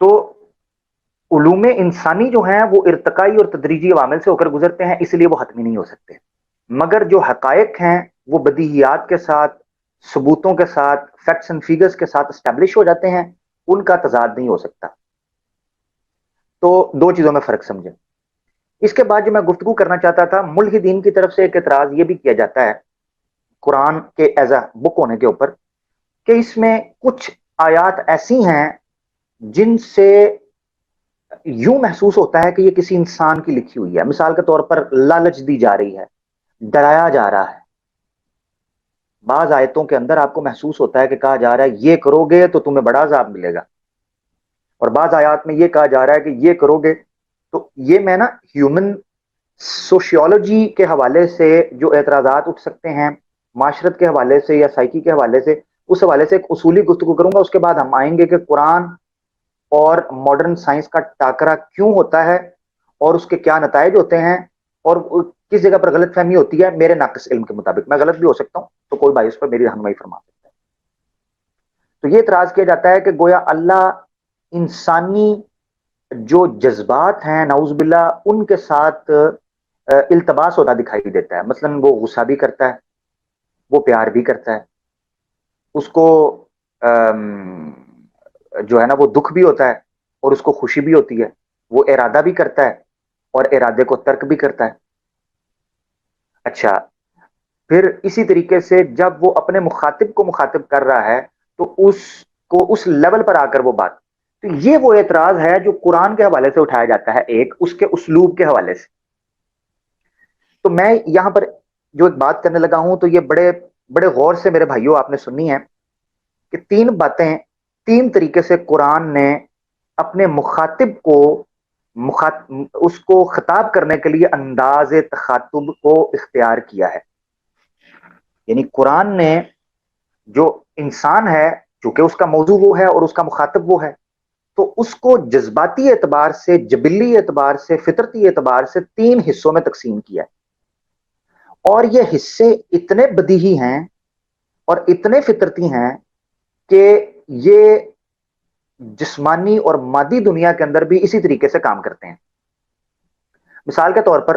تو علوم انسانی جو ہیں وہ ارتقائی اور تدریجی عوامل سے ہو کر گزرتے ہیں، اس لیے وہ حتمی نہیں ہو سکتے، مگر جو حقائق ہیں وہ بدیہیات کے ساتھ، ثبوتوں کے ساتھ، فیکٹس اینڈ فیگرز کے ساتھ اسٹیبلش ہو جاتے ہیں، ان کا تضاد نہیں ہو سکتا۔ تو دو چیزوں میں فرق سمجھیں۔ اس کے بعد جو میں گفتگو کرنا چاہتا تھا، ملحدین کی طرف سے ایک اعتراض یہ بھی کیا جاتا ہے قرآن کے ایز اے بک ہونے کے اوپر، کہ اس میں کچھ آیات ایسی ہیں جن سے یوں محسوس ہوتا ہے کہ یہ کسی انسان کی لکھی ہوئی ہے۔ مثال کے طور پر لالچ دی جا رہی ہے، ڈرایا جا رہا ہے۔ بعض آیتوں کے اندر آپ کو محسوس ہوتا ہے کہ کہا جا رہا ہے یہ کرو گے تو تمہیں بڑا عذاب ملے گا، اور بعض آیات میں یہ کہا جا رہا ہے کہ یہ کرو گے تو یہ میں نا ہیومن سوشیولوجی کے حوالے سے جو اعتراضات اٹھ سکتے ہیں، معاشرت کے حوالے سے یا سائیکی کے حوالے سے، اس حوالے سے ایک اصولی گفتگو کروں گا۔ اس کے بعد ہم آئیں گے کہ قرآن اور ماڈرن سائنس کا ٹاکرا کیوں ہوتا ہے اور اس کے کیا نتائج ہوتے ہیں، اور کس جگہ پر غلط فہمی ہوتی ہے میرے ناقص علم کے مطابق۔ میں غلط بھی ہو سکتا ہوں، تو کوئی بھائی اس پر میری رہنمائی فرما سکتا ہے۔ تو یہ اعتراض کیا جاتا ہے کہ گویا اللہ انسانی جو جذبات ہیں نعوذ باللہ ان کے ساتھ التباس ہوتا دکھائی دیتا ہے۔ مثلا وہ غصہ بھی کرتا ہے، وہ پیار بھی کرتا ہے، اس کو جو ہے نا وہ دکھ بھی ہوتا ہے اور اس کو خوشی بھی ہوتی ہے، وہ ارادہ بھی کرتا ہے اور ارادے کو ترک بھی کرتا ہے۔ اچھا، پھر اسی طریقے سے جب وہ اپنے مخاطب کو مخاطب کر رہا ہے تو اس کو اس لیول پر آ کر وہ بات، تو یہ وہ اعتراض ہے جو قرآن کے حوالے سے اٹھایا جاتا ہے، ایک اس کے اسلوب کے حوالے سے۔ تو میں یہاں پر جو ایک بات کرنے لگا ہوں تو یہ بڑے بڑے غور سے میرے بھائیوں آپ نے سننی ہے کہ تین باتیں، تین طریقے سے قرآن نے اپنے مخاطب کو اس کو خطاب کرنے کے لیے انداز تخاطب کو اختیار کیا ہے۔ یعنی قرآن نے جو انسان ہے، چونکہ اس کا موضوع وہ ہے اور اس کا مخاطب وہ ہے، تو اس کو جذباتی اعتبار سے، جبلی اعتبار سے، فطرتی اعتبار سے تین حصوں میں تقسیم کیا ہے، اور یہ حصے اتنے بدیہی ہیں اور اتنے فطرتی ہیں کہ یہ جسمانی اور مادی دنیا کے اندر بھی اسی طریقے سے کام کرتے ہیں۔ مثال کے طور پر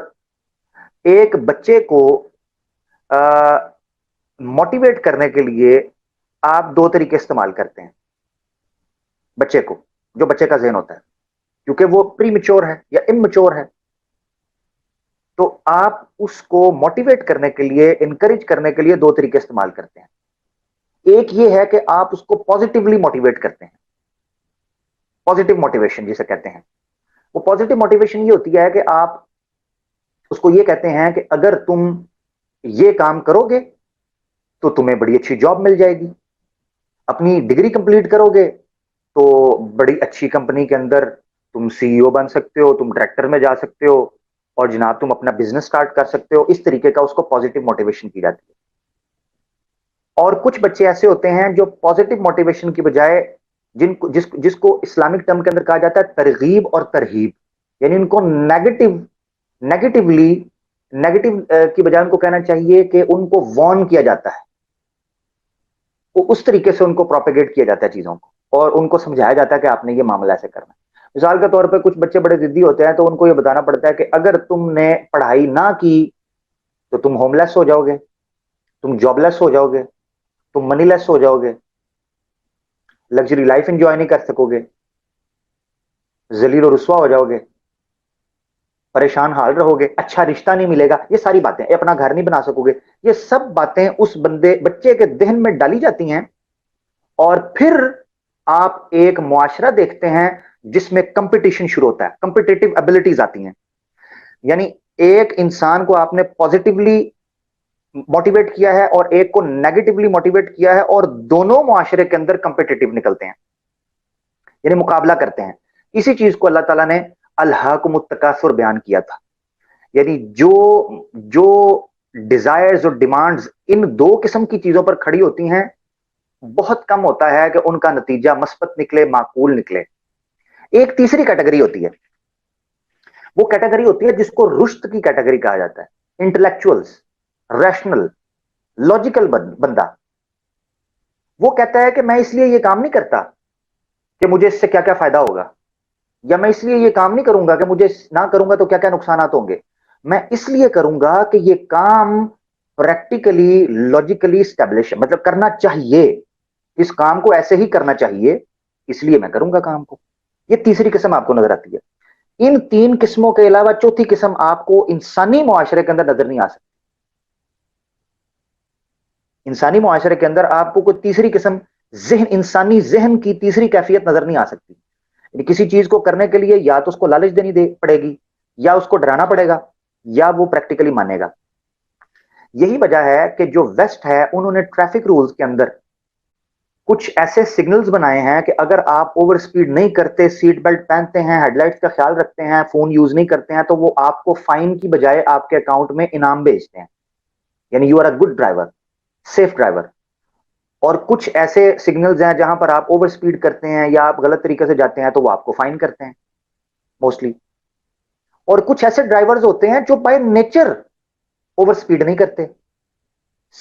ایک بچے کو موٹیویٹ کرنے کے لیے آپ دو طریقے استعمال کرتے ہیں بچے کو، جو بچے کا ذہن ہوتا ہے، کیونکہ وہ پری میچور ہے یا اممیچور ہے، تو آپ اس کو موٹیویٹ کرنے کے لیے، انکریج کرنے کے لیے دو طریقے استعمال کرتے ہیں۔ ایک یہ ہے کہ آپ اس کو پازیٹیولی موٹیویٹ کرتے ہیں، پازیٹیو موٹیویشن جسے کہتے ہیں۔ وہ پازیٹیو موٹیویشن یہ ہوتی ہے کہ آپ اس کو یہ کہتے ہیں کہ اگر تم یہ کام کرو گے تو تمہیں بڑی اچھی جاب مل جائے گی، اپنی ڈگری کمپلیٹ کرو گے تو بڑی اچھی کمپنی کے اندر تم سی ای او بن سکتے ہو، تم ڈائریکٹر میں جا سکتے ہو، اور جناب تم اپنا بزنس سٹارٹ کر سکتے ہو۔ اس طریقے کا اس کو پازیٹیو موٹیویشن کی جاتی ہے۔ اور کچھ بچے ایسے ہوتے ہیں جو پازیٹیو موٹیویشن کی بجائے جس کو اسلامک ٹرم کے اندر کہا جاتا ہے ترغیب اور ترہیب، یعنی ان کو نیگیٹیولی کی بجائے ان کو کہنا چاہیے کہ ان کو وارن کیا جاتا ہے، وہ اس طریقے سے ان کو پروپیگیٹ کیا جاتا ہے چیزوں کو، اور ان کو سمجھایا جاتا ہے کہ آپ نے یہ معاملہ ایسے کرنا ہے۔ مثال کے طور پہ کچھ بچے بڑے ضدی ہوتے ہیں تو ان کو یہ بتانا پڑتا ہے کہ اگر تم نے پڑھائی نہ کی تو تم ہوم لیس ہو جاؤ گے، تم جاب لیس ہو جاؤ گے، تم منی لیس ہو جاؤ گے، لگژری لائف انجوائے نہیں کر سکو گے، ذلیل و رسوا ہو جاؤ گے، پریشان حال رہو گے، اچھا رشتہ نہیں ملے گا، یہ ساری باتیں، اپنا گھر نہیں بنا سکو گے، یہ سب باتیں اس بچے کے ذہن میں ڈالی جاتی ہیں، اور پھر آپ ایک معاشرہ دیکھتے ہیں جس میں کمپٹیشن شروع ہوتا ہے، کمپٹیٹو ایبلٹیز آتی ہیں۔ یعنی ایک انسان کو آپ نے پازیٹیولی موٹیویٹ کیا ہے اور ایک کو نیگیٹیولی موٹیویٹ کیا ہے، اور دونوں معاشرے کے اندر کمپٹیٹو نکلتے ہیں، یعنی مقابلہ کرتے ہیں۔ اسی چیز کو اللہ تعالیٰ نے الہاکم التکاثر بیان کیا تھا، یعنی جو ڈیزائرز اور ڈیمانڈز ان دو قسم کی چیزوں پر کھڑی ہوتی ہیں، بہت کم ہوتا ہے کہ ان کا نتیجہ مثبت نکلے، معقول نکلے۔ ایک تیسری کیٹیگری ہوتی ہے، وہ کیٹیگری ہوتی ہے جس کو رشد کی کیٹیگری کہا جاتا ہے، انٹلیکچوئلز، ریشنل، لاجیکل بندہ۔ وہ کہتا ہے کہ میں اس لیے یہ کام نہیں کرتا کہ مجھے اس سے کیا کیا فائدہ ہوگا، یا میں اس لیے یہ کام نہیں کروں گا کہ مجھے نہ کروں گا تو کیا کیا نقصانات ہوں گے، میں اس لیے کروں گا کہ یہ کام پریکٹیکلی لاجیکلی اسٹیبلش، مطلب کرنا چاہیے، اس کام کو ایسے ہی کرنا چاہیے، اس لیے میں کروں گا کام کو۔ یہ تیسری قسم آپ کو نظر آتی ہے۔ ان تین قسموں کے علاوہ چوتھی قسم آپ کو انسانی معاشرے کے اندر نظر نہیں آ سکتی۔ انسانی معاشرے کے اندر آپ کو کوئی تیسری قسم انسانی ذہن کی تیسری کیفیت نظر نہیں آ سکتی۔ یعنی کسی چیز کو کرنے کے لیے یا تو اس کو لالچ دینی پڑے گی، یا اس کو ڈرانا پڑے گا، یا وہ پریکٹیکلی مانے گا۔ یہی وجہ ہے کہ جو ویسٹ ہے انہوں نے ٹریفک رولز کے اندر کچھ ایسے سگنلز بنائے ہیں کہ اگر آپ اوور سپیڈ نہیں کرتے، سیٹ بیلٹ پہنتے ہیں، ہیڈ لائٹس کا خیال رکھتے ہیں، فون یوز نہیں کرتے ہیں، تو وہ آپ کو فائن کی بجائے آپ کے اکاؤنٹ میں انعام بھیجتے ہیں، یعنی you are a good driver, safe driver. اور کچھ ایسے سگنلز ہیں جہاں پر آپ اوور سپیڈ کرتے ہیں یا آپ غلط طریقے سے جاتے ہیں تو وہ آپ کو فائن کرتے ہیں موسٹلی۔ اور کچھ ایسے ڈرائیورز ہوتے ہیں جو بائی نیچر اوور سپیڈ نہیں کرتے،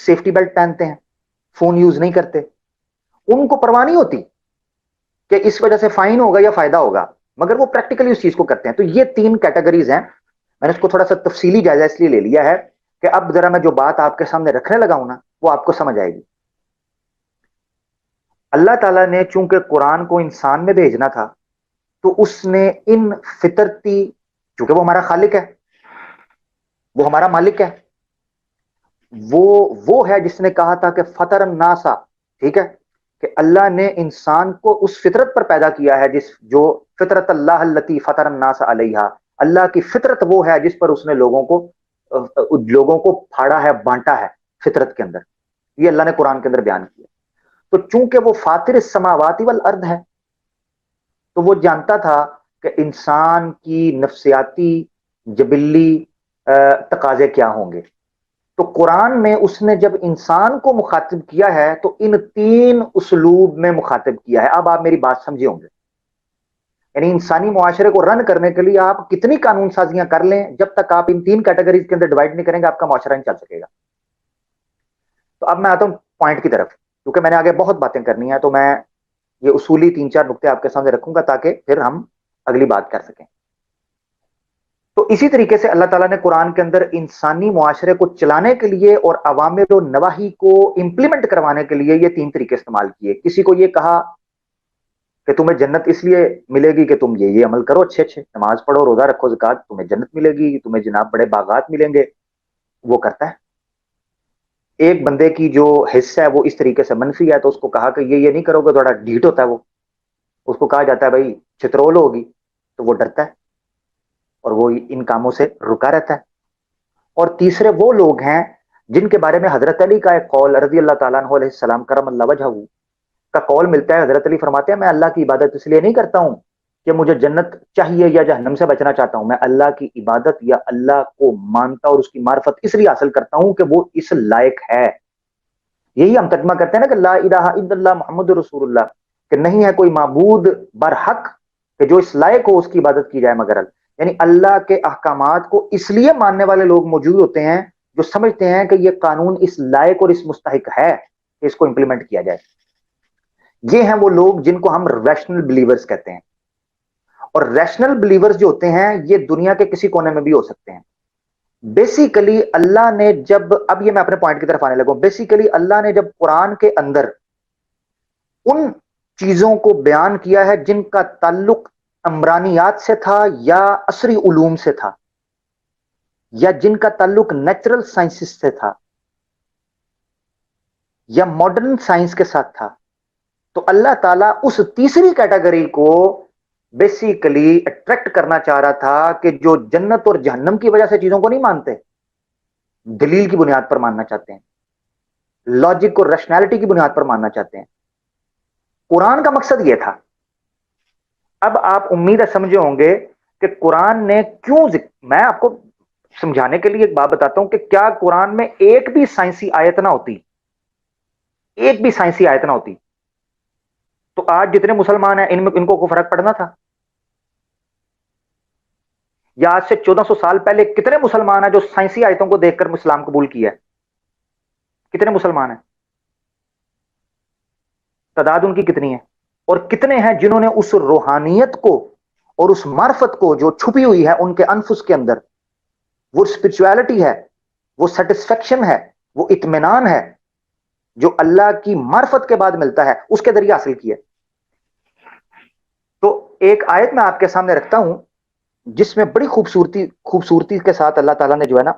سیفٹی بیلٹ پہنتے ہیں، فون یوز نہیں کرتے، ان کو پرواہ نہیں ہوتی کہ اس وجہ سے فائن ہوگا یا فائدہ ہوگا، مگر وہ پریکٹیکلی اس چیز کو کرتے ہیں۔ تو یہ تین کیٹیگریز ہیں۔ میں نے اس کو تھوڑا سا تفصیلی جائزہ اس لیے لے لیا ہے کہ اب ذرا میں جو بات آپ کے سامنے رکھنے لگا ہوں نا وہ آپ کو سمجھ آئے گی۔ اللہ تعالیٰ نے چونکہ قرآن کو انسان میں بھیجنا تھا تو اس نے ان فطرتی، چونکہ وہ ہمارا خالق ہے، وہ ہمارا مالک ہے، وہ ہے جس نے کہا تھا کہ فطر الناس، ٹھیک ہے، کہ اللہ نے انسان کو اس فطرت پر پیدا کیا ہے جو فطرت اللہ التی فطر الناس علیہا، اللہ کی فطرت وہ ہے جس پر اس نے لوگوں کو پھاڑا ہے، بانٹا ہے فطرت کے اندر۔ یہ اللہ نے قرآن کے اندر بیان کیا۔ تو چونکہ وہ فاطر السماوات والارض ہے تو وہ جانتا تھا کہ انسان کی نفسیاتی جبلی تقاضے کیا ہوں گے۔ تو قرآن میں اس نے جب انسان کو مخاطب کیا ہے تو ان تین اسلوب میں مخاطب کیا ہے۔ اب آپ میری بات سمجھے ہوں گے، یعنی انسانی معاشرے کو رن کرنے کے لیے آپ کتنی قانون سازیاں کر لیں، جب تک آپ ان تین کیٹیگریز کے اندر ڈیوائڈ نہیں کریں گے آپ کا معاشرہ نہیں چل سکے گا۔ تو اب میں آتا ہوں پوائنٹ کی طرف، کیونکہ میں نے آگے بہت باتیں کرنی ہیں تو میں یہ اصولی تین چار نقطے آپ کے سامنے رکھوں گا تاکہ پھر ہم اگلی بات کر سکیں۔ تو اسی طریقے سے اللہ تعالیٰ نے قرآن کے اندر انسانی معاشرے کو چلانے کے لیے اور اوامر و نواہی کو امپلیمنٹ کروانے کے لیے یہ تین طریقے استعمال کیے۔ کسی کو یہ کہا کہ تمہیں جنت اس لیے ملے گی کہ تم یہ عمل کرو، اچھے نماز پڑھو، روزہ رکھو، زکات، تمہیں جنت ملے گی، تمہیں جناب بڑے باغات ملیں گے، وہ کرتا ہے۔ ایک بندے کی جو حصہ ہے وہ اس طریقے سے منفی ہے تو اس کو کہا کہ یہ نہیں کرو گے، تھوڑا ڈھیٹ ہوتا ہے، وہ اس کو کہا جاتا ہے بھائی چترول ہوگی، تو وہ ڈرتا ہے اور وہ ان کاموں سے رکا رہتا ہے۔ اور تیسرے وہ لوگ ہیں جن کے بارے میں حضرت علی کا ایک قول رضی اللہ تعالیٰ عنہ علیہ السلام کرم اللہ وجہہ کا قول ملتا ہے۔ حضرت علی فرماتے ہیں میں اللہ کی عبادت اس لیے نہیں کرتا ہوں کہ مجھے جنت چاہیے یا جہنم سے بچنا چاہتا ہوں، میں اللہ کی عبادت یا اللہ کو مانتا اور اس کی معرفت اس لیے حاصل کرتا ہوں کہ وہ اس لائق ہے۔ یہی ہم ترجمہ کرتے ہیں نا کہ لا الہ الا اللہ محمد رسول اللہ، کہ نہیں ہے کوئی معبود برحق کہ جو اس لائق ہو اس کی عبادت کی جائے مگر اللہ۔ یعنی اللہ کے احکامات کو اس لیے ماننے والے لوگ موجود ہوتے ہیں جو سمجھتے ہیں کہ یہ قانون اس لائق اور اس مستحق ہے کہ اس کو امپلیمنٹ کیا جائے۔ یہ ہیں وہ لوگ جن کو ہم ریشنل بلیورز کہتے ہیں۔ اور ریشنل بلیورز جو ہوتے ہیں یہ دنیا کے کسی کونے میں بھی ہو سکتے ہیں۔ بیسیکلی اللہ نے جب، اب یہ میں اپنے پوائنٹ کی طرف آنے لگا ہوں، بیسیکلی اللہ نے جب قرآن کے اندر ان چیزوں کو بیان کیا ہے جن کا تعلق عمرانیات سے تھا یا عصری علوم سے تھا یا جن کا تعلق نیچرل سائنسز سے تھا یا ماڈرن سائنس کے ساتھ تھا، تو اللہ تعالیٰ اس تیسری کیٹیگری کو بیسیکلی اٹریکٹ کرنا چاہ رہا تھا کہ جو جنت اور جہنم کی وجہ سے چیزوں کو نہیں مانتے، دلیل کی بنیاد پر ماننا چاہتے ہیں، لاجک اور ریشنالٹی کی بنیاد پر ماننا چاہتے ہیں۔ قرآن کا مقصد یہ تھا۔ اب آپ امید ہے سمجھے ہوں گے کہ قرآن نے کیوں میں آپ کو سمجھانے کے لیے ایک بات بتاتا ہوں کہ کیا قرآن میں ایک بھی سائنسی آیت نہ ہوتی، ایک بھی سائنسی آیت نہ ہوتی تو آج جتنے مسلمان ہیں ان کو فرق پڑنا تھا؟ یا آج سے 1400 سال پہلے کتنے مسلمان ہیں جو سائنسی آیتوں کو دیکھ کر اسلام قبول کیا ہے؟ کتنے مسلمان ہیں؟ تعداد ان کی کتنی ہے؟ اور کتنے ہیں جنہوں نے اس روحانیت کو اور اس معرفت کو جو چھپی ہوئی ہے ان کے انفس کے اندر، وہ اسپرچویلٹی ہے، وہ سیٹسفیکشن ہے، وہ اطمینان ہے جو اللہ کی معرفت کے بعد ملتا ہے، اس کے ذریعے حاصل کیا۔ تو ایک آیت میں آپ کے سامنے رکھتا ہوں جس میں بڑی خوبصورتی کے ساتھ اللہ تعالیٰ نے جو ہے نا،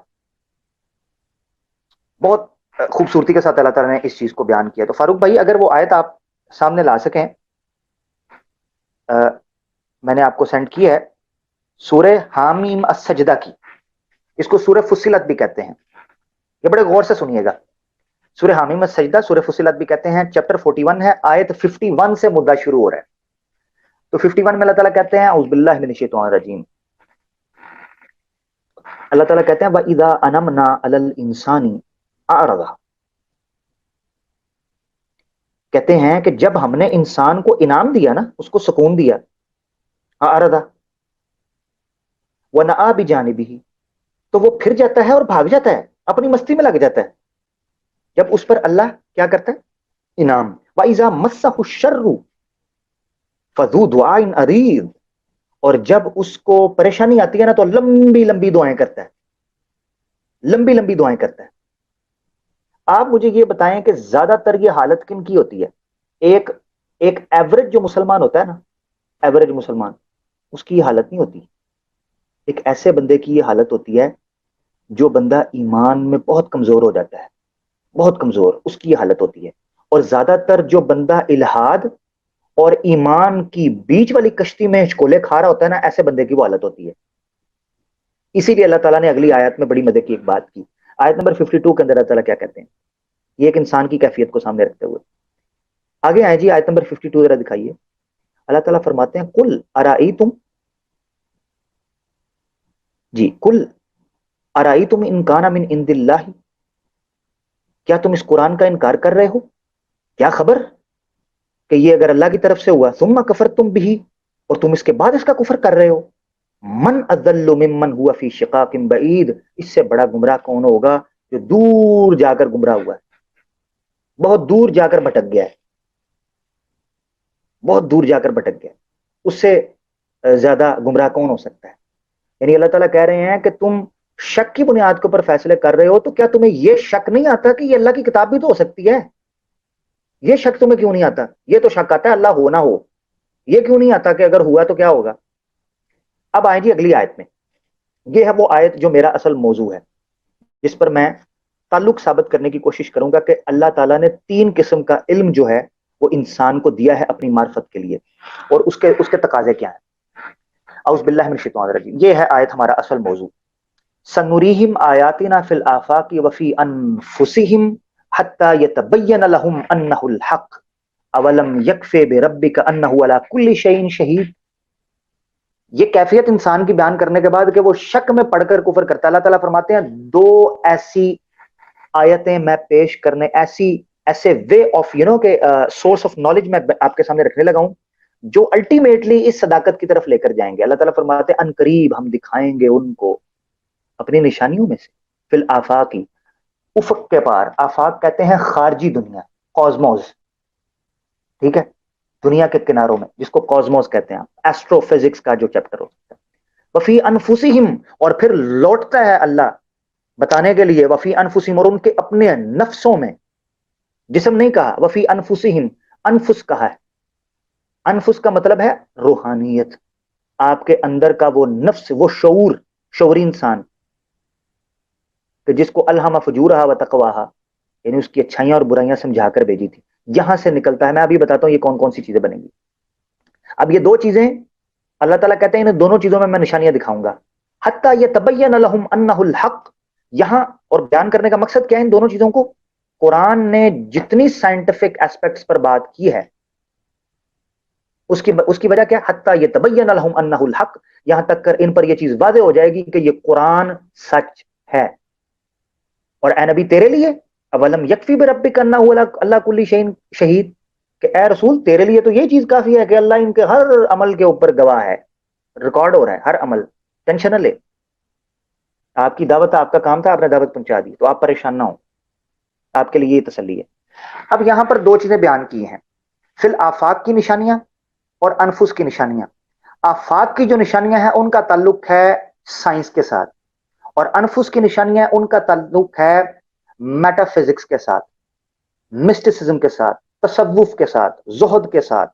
بہت خوبصورتی کے ساتھ اللہ تعالیٰ نے اس چیز کو بیان کیا۔ تو فاروق بھائی اگر وہ آیت آپ سامنے لا سکیں، میں نے آپ کو سینڈ کی ہے، سورہ حامیم السجدہ کی، اس کو سورہ فصلت بھی کہتے ہیں، یہ بڑے غور سے سنیے گا۔ سورہ حامیم السجدہ، سورہ فصلت بھی کہتے ہیں، چیپٹر 41 ہے، آیت 51 سے مدعا شروع ہو رہا ہے۔ تو 51 میں اللہ تعالیٰ کہتے ہیں اعوذ باللہ من الشیطان الرجیم، اللہ تعالیٰ کہتے ہیں وَإِذَا أَنَمْنَا عَلَى الْإِنسَانِ أَعْرَضَ، کہتے ہیں کہ جب ہم نے انسان کو انعام دیا نا، اس کو سکون دیا، أَعْرَضَ وَنَأَى بِجَانِبِهِ، تو وہ پھر جاتا ہے اور بھاگ جاتا ہے، اپنی مستی میں لگ جاتا ہے جب اس پر اللہ کیا کرتا ہے؟ انعام۔ وَإِذَا مَسَّهُ الشَّرُّ فَذُو دُعَاءٍ عَرِيضٍ، اور جب اس کو پریشانی آتی ہے نا تو لمبی لمبی دعائیں کرتا ہے، لمبی لمبی دعائیں کرتا ہے۔ آپ مجھے یہ بتائیں کہ زیادہ تر یہ حالت کن کی ہوتی ہے؟ ایک ایوریج جو مسلمان ہوتا ہے نا، ایوریج مسلمان، اس کی یہ حالت نہیں ہوتی۔ ایک ایسے بندے کی یہ حالت ہوتی ہے جو بندہ ایمان میں بہت کمزور ہو جاتا ہے، بہت کمزور، اس کی یہ حالت ہوتی ہے۔ اور زیادہ تر جو بندہ الہاد اور ایمان کی بیچ والی کشتی میں ہچکولے کھا رہا ہوتا ہے نا، ایسے بندے کی وہ حالت ہوتی ہے۔ اسی لیے اللہ تعالیٰ نے اگلی آیت میں بڑی مزے کی ایک بات کی، آیت نمبر 52 کے اندر اللہ تعالیٰ کیا کہتے ہیں، یہ ایک انسان کی کیفیت کو سامنے رکھتے ہوئے۔ آگے آئے جی، آیت نمبر 52 ذرا دکھائیے۔ اللہ تعالیٰ فرماتے ہیں قل ارائیتم، جی قل ارائیتم ان کان من عند اللہ، کیا تم اس قرآن کا انکار کر رہے ہو؟ کیا خبر کہ یہ اگر اللہ کی طرف سے ہوا، ثم کفرتم بھی، اور تم اس کے بعد اس کا کفر کر رہے ہو۔ من اضل ممن ہوا فی شقاق بعید، اس سے بڑا گمراہ کون ہوگا جو دور جا کر گمراہ ہوا ہے، بہت دور جا کر بھٹک گیا ہے، بہت دور جا کر بھٹک گیا، اس سے زیادہ گمراہ کون ہو سکتا ہے؟ یعنی اللہ تعالیٰ کہہ رہے ہیں کہ تم شک کی بنیاد کے اوپر فیصلے کر رہے ہو، تو کیا تمہیں یہ شک نہیں آتا کہ یہ اللہ کی کتاب بھی تو ہو سکتی ہے؟ یہ شک تمہیں کیوں نہیں آتا؟ یہ تو شک آتا ہے اللہ ہو نہ ہو، یہ کیوں نہیں آتا کہ اگر ہوا تو کیا ہوگا؟ اب آئیں جی اگلی آیت میں، یہ ہے وہ آیت جو میرا اصل موضوع ہے، جس پر میں تعلق ثابت کرنے کی کوشش کروں گا کہ اللہ تعالیٰ نے 3 قسم کا علم جو ہے وہ انسان کو دیا ہے اپنی معرفت کے لیے، اور اس کے تقاضے کیا ہیں۔ اعوذ باللہ من الشیطان الرجیم، یہ ہے آیت ہمارا اصل موضوع۔ سنریہم آیاتنا فی الآفاق وفی انفسہم حتی یتبین لہم انہ الحق اولم یکفی بربک انہ علی کل شیء شہید۔ یہ کیفیت انسان کی بیان کرنے کے بعد کہ وہ شک میں پڑھ کر کفر کرتا ہے، اللہ تعالیٰ فرماتے ہیں 2 ایسی آیتیں میں پیش کرنے، ایسے وے آف کہ سورس آف نالج میں آپ کے سامنے رکھنے لگا ہوں جو الٹیمیٹلی اس صداقت کی طرف لے کر جائیں گے۔ اللہ تعالیٰ فرماتے ہیں ان قریب ہم دکھائیں گے ان کو اپنی نشانیوں میں سے، فی الآفاقی، افق کے پار، آفاق کہتے ہیں خارجی دنیا، کاسموس، ٹھیک ہے، دنیا کے کناروں میں، جس کو کاسموس کہتے ہیں، ایسٹرو فزکس کا جو چیپٹر ہوتا ہے۔ وفی انفسہم، اور پھر لوٹتا ہے اللہ بتانے کے لیے، وفی انفسہم، اور ان کے اپنے نفسوں میں، جسم نہیں کہا، وفی انفسہم، انفس کہا ہے۔ انفس کا مطلب ہے روحانیت، آپ کے اندر کا وہ نفس، وہ شعوری انسان کہ جس کو الہم فجورہا و تقواہا، یعنی اس کی اچھائیاں اور برائیاں سمجھا کر بھیجی تھی، یہاں سے نکلتا ہے۔ میں ابھی بتاتا ہوں یہ کون کون سی چیزیں بنیں گی۔ اب یہ 2 چیزیں اللہ تعالیٰ کہتے ہیں ان دونوں چیزوں میں نشانیاں دکھاؤں گا، حتی یتبین لہم انہ الحق، یہاں اور بیان کرنے کا مقصد کیا ہے ان دونوں چیزوں کو؟ قرآن نے جتنی سائنٹیفک ایسپیکٹس پر بات کی ہے اس کی وجہ کیا؟ حتی یتبین لہم انہ الحق، یہاں تک کر ان پر یہ چیز واضح ہو جائے گی کہ یہ قرآن سچ ہے۔ اور اے نبی تیرے لیے، اولم یکفی بربک انہ اللہ کل شیء شہید، کہ اے رسول تیرے لیے تو یہ چیز کافی ہے کہ اللہ ان کے ہر عمل کے اوپر گواہ ہے، ریکارڈ ہو رہا ہے ہر عمل، ٹینشن نہ لے۔ آپ کی دعوت، آپ کا کام تھا، آپ نے دعوت پہنچا دی، تو آپ پریشان نہ ہو، آپ کے لیے یہ تسلی ہے۔ اب یہاں پر 2 چیزیں بیان کی ہیں، فی الآفاق کی نشانیاں اور انفس کی نشانیاں. آفاق کی جو نشانیاں ہیں ان کا تعلق ہے سائنس کے ساتھ، اور انفس کی نشانیاں ان کا تعلق ہے میٹا فزکس کے ساتھ، مسٹسزم کے ساتھ، تصوف کے ساتھ، زہد کے ساتھ،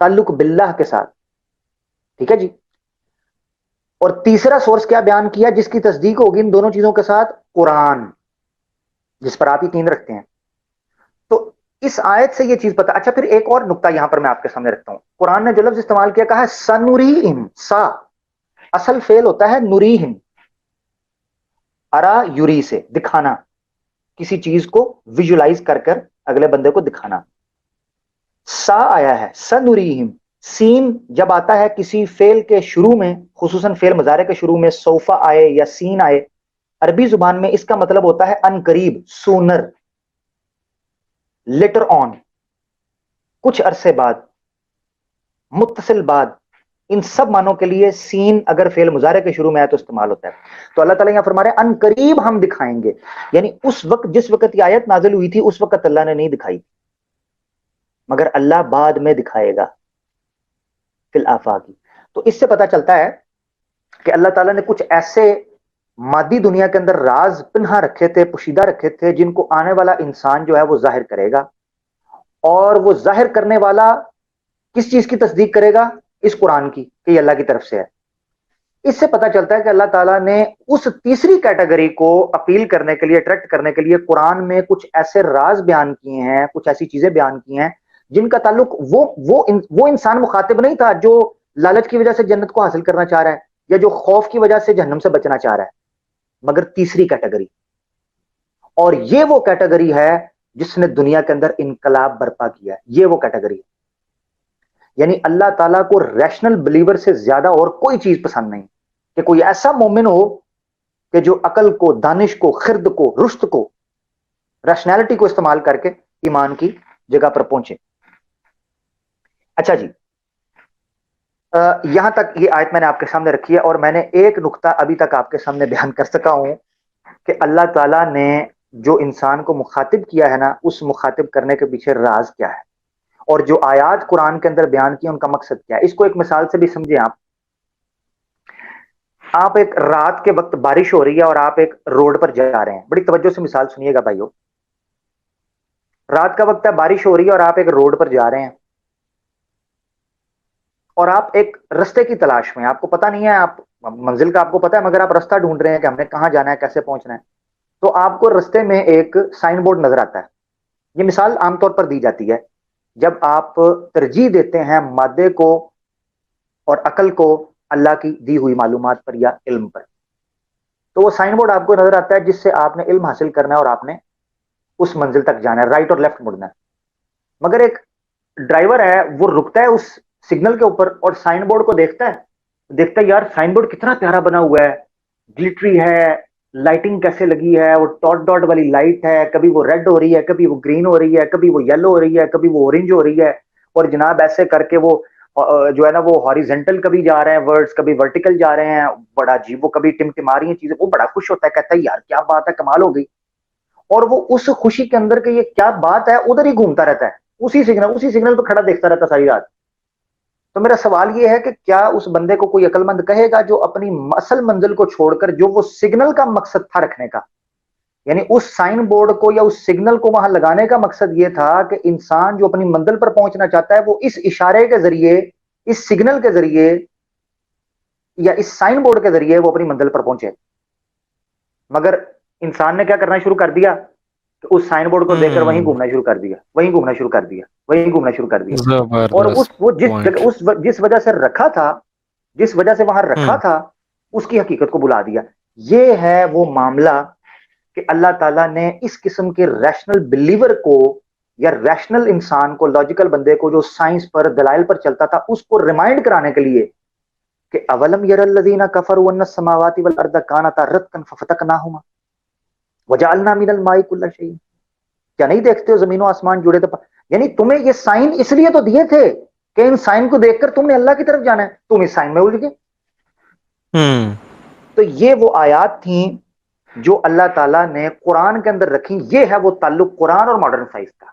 تعلق باللہ کے ساتھ. ٹھیک ہے جی. اور تیسرا سورس کیا بیان کیا جس کی تصدیق ہوگی ان دونوں چیزوں کے ساتھ؟ قرآن، جس پر آپ یقین رکھتے ہیں. تو اس آیت سے یہ چیز پتا. اچھا پھر ایک اور نقطہ یہاں پر میں آپ کے سامنے رکھتا ہوں. قرآن نے جو لفظ استعمال کیا، کہا ہے سنوریہم، سا اصل فعل ہوتا ہے نوریہم، ارا یوری سے دکھانا، کسی چیز کو ویژولائز کر کر اگلے بندے کو دکھانا. سا آیا ہے سنوریہم. سین جب آتا ہے کسی فعل کے شروع میں، خصوصاً فعل مضارع کے شروع میں سوفا آئے یا سین آئے، عربی زبان میں اس کا مطلب ہوتا ہے ان قریب، سونر، لیٹر آن، کچھ عرصے بعد، متصل بعد. ان سب معنوں کے لیے سین اگر فعل مضارع کے شروع میں آئے تو استعمال ہوتا ہے. تو اللہ تعالیٰ یہاں فرما رہے ہیں ان قریب ہم دکھائیں گے، یعنی اس وقت جس وقت یہ آیت نازل ہوئی تھی اس وقت اللہ نے نہیں دکھائی، مگر اللہ بعد میں دکھائے گا فی الآفاقی. تو اس سے پتا چلتا ہے کہ اللہ تعالیٰ نے کچھ ایسے مادی دنیا کے اندر راز پنہا رکھے تھے، پوشیدہ رکھے تھے، جن کو آنے والا انسان جو ہے وہ ظاہر کرے گا. اور وہ ظاہر کرنے والا کس چیز کی تصدیق کرے گا؟ اس قرآن کی، کہ یہ اللہ کی طرف سے ہے. اس سے پتا چلتا ہے کہ اللہ تعالیٰ نے اس تیسری کیٹیگری کو اپیل کرنے کے لیے، اٹریکٹ کرنے کے لیے قرآن میں کچھ ایسے راز بیان کیے ہیں، کچھ ایسی چیزیں بیان کی ہیں جن کا تعلق وہ انسان مخاطب نہیں تھا جو لالچ کی وجہ سے جنت کو حاصل کرنا چاہ رہا ہے یا جو خوف کی وجہ سے جہنم سے بچنا چاہ رہا ہے، مگر تیسری کیٹیگری. اور یہ وہ کیٹیگری ہے جس نے دنیا کے اندر انقلاب برپا کیا ہے. یہ وہ کیٹیگری ہے. یعنی اللہ تعالیٰ کو ریشنل بلیور سے زیادہ اور کوئی چیز پسند نہیں، کہ کوئی ایسا مومن ہو کہ جو عقل کو، دانش کو، خرد کو، رشد کو، ریشنالٹی کو استعمال کر کے ایمان کی جگہ پر پہنچے. اچھا جی، یہاں تک یہ آیت میں نے آپ کے سامنے رکھی ہے، اور میں نے ایک نقطہ ابھی تک آپ کے سامنے بیان کر سکا ہوں کہ اللہ تعالیٰ نے جو انسان کو مخاطب کیا ہے نا، اس مخاطب کرنے کے پیچھے راز کیا ہے، اور جو آیات قرآن کے اندر بیان کی ان کا مقصد کیا ہے. اس کو ایک مثال سے بھی سمجھیں. آپ ایک رات کے وقت بارش ہو رہی ہے اور آپ ایک روڈ پر جا رہے ہیں. بڑی توجہ سے مثال سنیے گا بھائیو. رات کا وقت ہے، بارش ہو رہی ہے اور آپ ایک روڈ پر جا رہے ہیں، اور آپ ایک رستے کی تلاش میں، آپ کو پتہ نہیں ہے، آپ منزل کا آپ کو پتہ ہے، مگر آپ رستہ ڈھونڈ رہے ہیں کہ ہم نے کہاں جانا ہے، کیسے پہنچنا ہے. تو آپ کو رستے میں ایک سائن بورڈ نظر آتا ہے. یہ مثال عام طور پر دی جاتی ہے جب آپ ترجیح دیتے ہیں مادے کو اور عقل کو اللہ کی دی ہوئی معلومات پر یا علم پر. تو وہ سائن بورڈ آپ کو نظر آتا ہے جس سے آپ نے علم حاصل کرنا ہے اور آپ نے اس منزل تک جانا ہے، رائٹ اور لیفٹ مڑنا ہے. مگر ایک ڈرائیور ہے، وہ رکتا ہے اس سگنل کے اوپر اور سائن بورڈ کو دیکھتا ہے یار سائن بورڈ کتنا پیارا بنا ہوا ہے، گلٹری ہے، لائٹنگ کیسے لگی ہے، وہ ڈاٹ ڈاٹ والی لائٹ ہے، کبھی وہ ریڈ ہو رہی ہے، کبھی وہ گرین ہو رہی ہے، کبھی وہ یلو ہو رہی ہے، کبھی وہ اورنج ہو رہی ہے. اور جناب ایسے کر کے وہ جو ہے نا وہ ہاریزنٹل کبھی جا رہے ہیں ورڈز، کبھی ورٹیکل جا رہے ہیں، بڑا عجیب، وہ کبھی ٹمٹما رہی ہیں چیزیں. وہ بڑا خوش ہوتا ہے، کہتا ہے یار کیا بات ہے، کمال ہو گئی. اور وہ اس خوشی کے اندر کہ یہ کیا بات ہے ادھر ہی گھومتا رہتا ہے، اسی سگنل پہ کھڑا دیکھتا رہتا ساری رات. تو میرا سوال یہ ہے کہ کیا اس بندے کو کوئی عقل مند کہے گا جو اپنی اصل منزل کو چھوڑ کر، جو وہ سگنل کا مقصد تھا رکھنے کا، یعنی اس سائن بورڈ کو یا اس سگنل کو وہاں لگانے کا مقصد یہ تھا کہ انسان جو اپنی منزل پر پہنچنا چاہتا ہے وہ اس اشارے کے ذریعے، اس سگنل کے ذریعے یا اس سائن بورڈ کے ذریعے وہ اپنی منزل پر پہنچے. مگر انسان نے کیا کرنا شروع کر دیا کہ اس سائن بورڈ کو دیکھ کر وہیں گھومنا شروع کر دیا، وہیں گھومنا شروع کر دیا، وہیں گھومنا شروع کر دیا. اور وہ جس جگہ جس وجہ سے رکھا تھا، جس وجہ سے وہاں رکھا تھا، اس کی حقیقت کو بلا دیا. یہ ہے وہ معاملہ کہ اللہ تعالیٰ نے اس قسم کے ریشنل بلیور کو یا ریشنل انسان کو، لاجیکل بندے کو جو سائنس پر، دلائل پر چلتا تھا، اس کو ریمائنڈ کرانے کے لیے کہ اولم یر الذین کفروا ان السماوات والارض کانتا رتقا ففتقناہما وجعلنا من الماء کل شیء. کیا نہیں دیکھتے ہو زمین و آسمان جڑے تھے؟ یعنی تمہیں یہ سائن اس لیے تو دیے تھے کہ ان سائن کو دیکھ کر تم نے اللہ کی طرف جانا ہے، تم اس سائن میں الجھ گئے. تو یہ وہ آیات تھیں جو اللہ تعالیٰ نے قرآن کے اندر رکھی. یہ ہے وہ تعلق قرآن اور ماڈرن سائنس کا.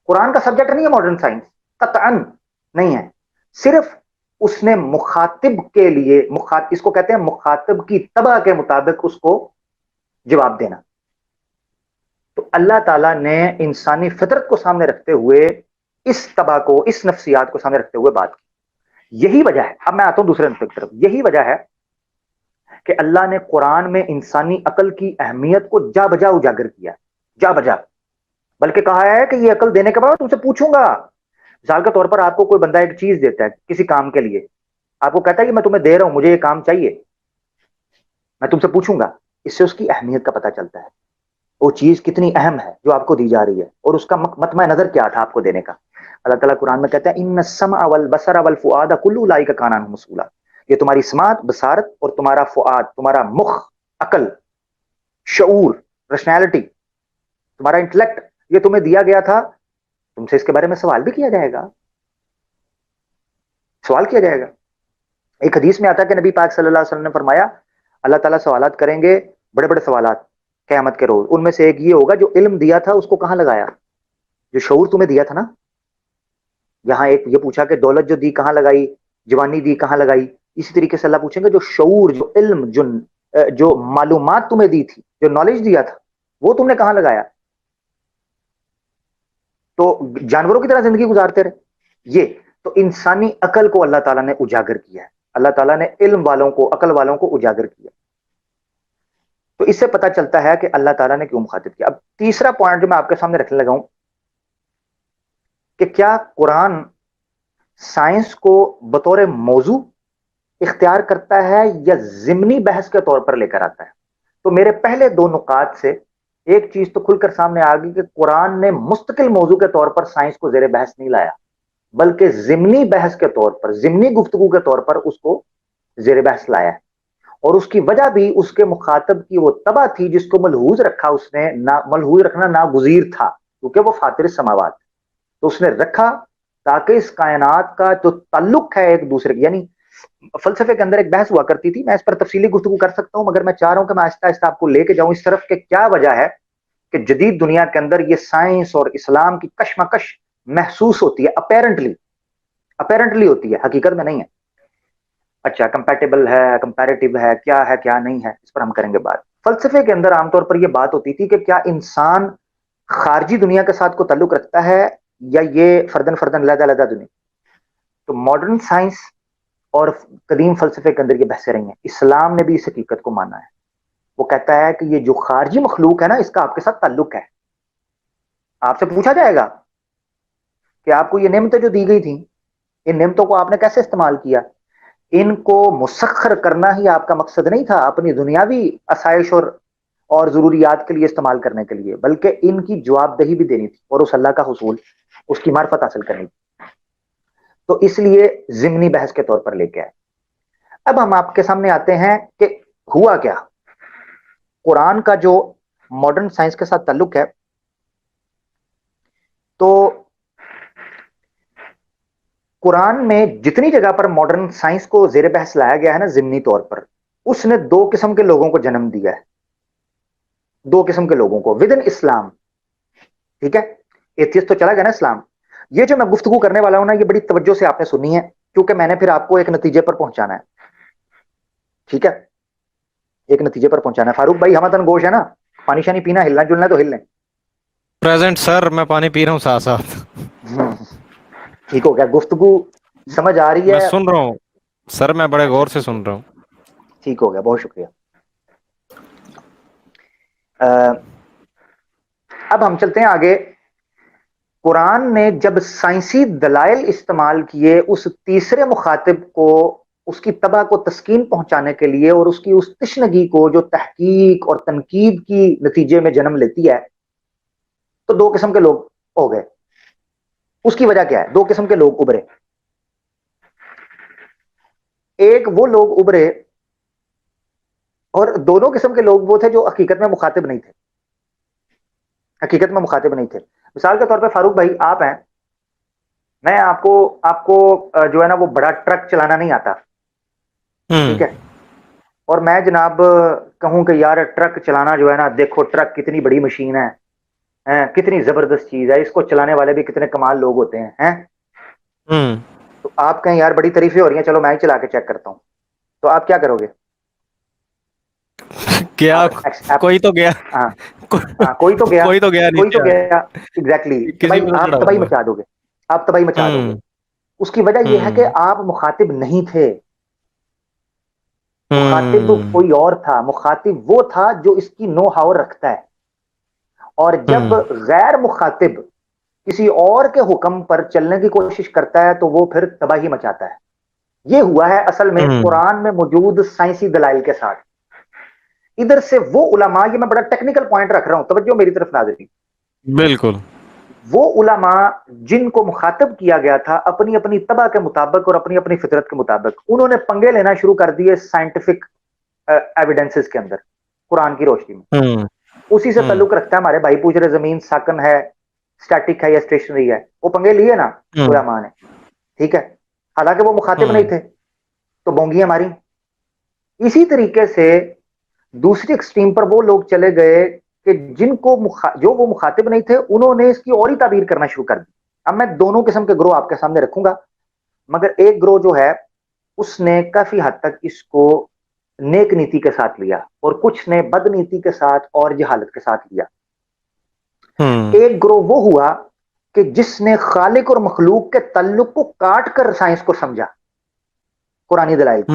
قرآن کا سبجیکٹ نہیں ہے ماڈرن سائنس، قطعاً نہیں ہے، صرف اس نے مخاطب کے لیے، اس کو کہتے ہیں مخاطب کی طبع کے مطابق اس کو جواب دینا. تو اللہ تعالیٰ نے انسانی فطرت کو سامنے رکھتے ہوئے اس طبع کو، اس نفسیات کو سامنے رکھتے ہوئے بات کی. یہی وجہ ہے، اب میں آتا ہوں دوسرے نقطے کی طرف، یہی وجہ ہے کہ اللہ نے قرآن میں انسانی عقل کی اہمیت کو جا بجا اجاگر کیا، جا بجا، بلکہ کہا ہے کہ یہ عقل دینے کے بعد تم سے پوچھوں گا. مثال کے طور پر آپ کو کوئی بندہ ایک چیز دیتا ہے کسی کام کے لیے، آپ کو کہتا ہے کہ میں تمہیں دے رہا ہوں، مجھے یہ کام چاہیے، میں تم سے پوچھوں گا. اس سے اس کی اہمیت کا پتہ چلتا ہے، وہ چیز کتنی اہم ہے جو آپ کو دی جا رہی ہے، اور اس کا مطمع نظر کیا تھا آپ کو دینے کا. اللہ تعالیٰ قرآن میں کہتا ہے ان السمع والبصر والفؤاد کل اولئک کان عنہ مسئولا، یہ تمہاری سماعت، بصارت اور تمہارا فؤاد، تمہارا مخ، عقل، شعور، ریشنالٹی، تمہارا انٹلیکٹ، یہ تمہیں دیا گیا تھا، تم سے اس کے بارے میں سوال بھی کیا جائے گا، سوال کیا جائے گا. ایک حدیث میں آتا ہے کہ نبی پاک صلی اللہ علیہ وسلم نے فرمایا اللہ تعالیٰ سوالات کریں گے، بڑے بڑے سوالات قیامت کے روز. ان میں سے ایک یہ ہوگا جو علم دیا تھا اس کو کہاں لگایا، جو شعور تمہیں دیا تھا نا. یہاں ایک یہ پوچھا کہ دولت جو دی کہاں لگائی، جوانی دی کہاں لگائی. اسی طریقے سے اللہ پوچھیں گے جو شعور، جو علم، جو معلومات تمہیں دی تھی، جو نالج دیا تھا، وہ تم نے کہاں لگایا. تو جانوروں کی طرح زندگی گزارتے رہے. یہ تو انسانی عقل کو اللہ تعالیٰ نے اجاگر کیا ہے، اللہ تعالیٰ نے علم والوں کو، عقل والوں کو اجاگر کیا. تو اس سے پتہ چلتا ہے کہ اللہ تعالیٰ نے کیوں مخاطب کیا. اب تیسرا پوائنٹ جو میں آپ کے سامنے رکھنے لگا ہوں کہ کیا قرآن سائنس کو بطور موضوع اختیار کرتا ہے یا ضمنی بحث کے طور پر لے کر آتا ہے. تو میرے پہلے دو نکات سے ایک چیز تو کھل کر سامنے آ گئی کہ قرآن نے مستقل موضوع کے طور پر سائنس کو زیر بحث نہیں لایا، بلکہ ضمنی بحث کے طور پر، ضمنی گفتگو کے طور پر اس کو زیر بحث لایا ہے. اور اس کی وجہ بھی اس کے مخاطب کی وہ طبع تھی جس کو ملحوظ رکھا اس نے، ملحوظ رکھنا ناگزیر تھا کیونکہ وہ فاطر السماوات، تو اس نے رکھا تاکہ اس کائنات کا جو تعلق ہے ایک دوسرے کی، یعنی فلسفے کے اندر ایک بحث ہوا کرتی تھی، میں اس پر تفصیلی گفتگو کر سکتا ہوں، مگر میں چاہ رہا ہوں کہ میں آہستہ آہستہ آپ کو لے کے جاؤں اس طرف کہ کیا وجہ ہے کہ جدید دنیا کے اندر یہ سائنس اور اسلام کی کشمکش محسوس ہوتی ہے. اپیرنٹلی ہوتی ہے، حقیقت میں نہیں ہے. اچھا کمپیٹیبل ہے، کمپیریٹیو ہے، کیا نہیں ہے، اس پر ہم کریں گے بات. فلسفے کے اندر عام طور پر یہ بات ہوتی تھی کہ کیا انسان خارجی دنیا کے ساتھ کو تعلق رکھتا ہے یا یہ فردن فردن علیحدہ علیحدہ دنیا. تو ماڈرن سائنس اور قدیم فلسفے کے اندر یہ بحثیں رہی ہیں. اسلام نے بھی اس حقیقت کو مانا ہے، وہ کہتا ہے کہ یہ جو خارجی مخلوق ہے نا، اس کا آپ کے ساتھ تعلق ہے. آپ سے پوچھا جائے گا کہ آپ کو یہ نعمتیں جو دی گئی تھیں، ان نعمتوں کو آپ نے کیسے استعمال کیا. ان کو مسخر کرنا ہی آپ کا مقصد نہیں تھا اپنی دنیاوی آسائش اور ضروریات کے لیے استعمال کرنے کے لیے، بلکہ ان کی جواب دہی بھی دینی تھی اور اس اللہ کا حصول، اس کی معرفت حاصل کرنی تھی. تو اس لیے ضمنی بحث کے طور پر لے کے آئے. اب ہم آپ کے سامنے آتے ہیں کہ ہوا کیا. قرآن کا جو ماڈرن سائنس کے ساتھ تعلق ہے، تو قرآن میں جتنی جگہ پر ماڈرن سائنس کو زیر بحث لایا گیا ہے نا ضمنی طور پر، اس نے دو قسم کے لوگوں کو جنم دیا ہے، دو قسم کے لوگوں کو ود ان اسلام. ٹھیک ہے، ایتھیسٹ تو چلا گیا نا اسلام. یہ جو میں گفتگو کرنے والا ہوں نا، یہ بڑی توجہ سے آپ نے سنی ہے کیونکہ میں نے پھر آپ کو ایک نتیجے پر پہنچانا ہے. ٹھیک ہے، ایک نتیجے پر پہنچانا ہے. فاروق بھائی ہمارا گوش ہے نا، پانی شانی پینا، ہلنا جلنا تو ہل لیں. پریزنٹ سر، میں پانی پی رہا ہوں ساتھ ساتھ. ٹھیک ہو گیا، گفتگو سمجھ آ رہی میں ہے؟ سن رہا ہوں سر، میں بڑے اچھا غور سے سن رہا ہوں. ٹھیک ہو گیا، بہت شکریہ. اب ہم چلتے ہیں آگے. قرآن نے جب سائنسی دلائل استعمال کیے اس تیسرے مخاطب کو، اس کی طبع کو تسکین پہنچانے کے لیے، اور اس کی اس تشنگی کو جو تحقیق اور تنقید کی نتیجے میں جنم لیتی ہے، تو دو قسم کے لوگ ہو گئے. اس کی وجہ کیا ہے؟ دو قسم کے لوگ ابھرے. ایک وہ لوگ ابھرے، اور دونوں قسم کے لوگ وہ تھے جو حقیقت میں مخاطب نہیں تھے، حقیقت میں مخاطب نہیں تھے. مثال کے طور پہ فاروق بھائی آپ ہیں، میں آپ کو جو ہے نا وہ بڑا ٹرک چلانا نہیں آتا. ٹھیک ہے، اور میں جناب کہوں کہ یار ٹرک چلانا جو ہے نا، دیکھو ٹرک کتنی بڑی مشین ہے، کتنی زبردست چیز ہے، اس کو چلانے والے بھی کتنے کمال لوگ ہوتے ہیں. تو آپ کہیں یار بڑی تعریفیں ہو رہی ہیں، چلو میں ہی چلا کے چیک کرتا ہوں، تو آپ کیا کرو گے؟ کیا آپ کوئی تو گیا ہاں کوئی تو گیا، کوئی تو گیا کوئی تو نیچے، گیا، ایگزیکٹلی کسی تباہی، پہ تو آپ چڑھا تباہی ہوا. مچا دو گے، آپ تباہی مچا دو گے. اس کی وجہ یہ ہے کہ آپ مخاطب نہیں تھے، مخاطب کوئی اور تھا، مخاطب وہ تھا جو اس کی نو ہاؤ رکھتا ہے. اور جب غیر مخاطب کسی اور کے حکم پر چلنے کی کوشش کرتا ہے تو وہ پھر تباہی مچاتا ہے. یہ ہوا ہے اصل میں قرآن میں موجود سائنسی دلائل کے ساتھ. ادھر سے وہ علماء، یہ میں بڑا ٹیکنیکل پوائنٹ رکھ رہا ہوں، توجہ میری طرف ناظرین، بالکل وہ علماء جن کو مخاطب کیا گیا تھا اپنی اپنی طبع کے مطابق اور اپنی اپنی فطرت کے مطابق، انہوں نے پنگے لینا شروع کر دیے سائنٹیفک ایویڈنسز کے اندر قرآن کی روشنی میں. اسی سے تعلق رکھتا ہے، ہمارے بھائی پوچھ رہے زمین ساکن ہے، سٹیٹک ہے یا اسٹیشنری ہے، وہ پنگے لیے نا علماء نے، ٹھیک ہے، حالانکہ وہ مخاطب نہیں تھے تو بونگیاں ماری. اسی طریقے سے دوسری ایکسٹریم پر وہ لوگ چلے گئے کہ جن کو جو وہ مخاطب نہیں تھے انہوں نے اس کی اور ہی تعبیر کرنا شروع کر دی. اب میں دونوں قسم کے گروہ آپ کے سامنے رکھوں گا، مگر ایک گروہ جو ہے اس نے کافی حد تک اس کو نیک نیتی کے ساتھ لیا اور کچھ نے بد نیتی کے ساتھ اور جہالت کے ساتھ لیا. ایک گروہ وہ ہوا کہ جس نے خالق اور مخلوق کے تعلق کو کاٹ کر سائنس کو سمجھا، قرآنی دلائل کو.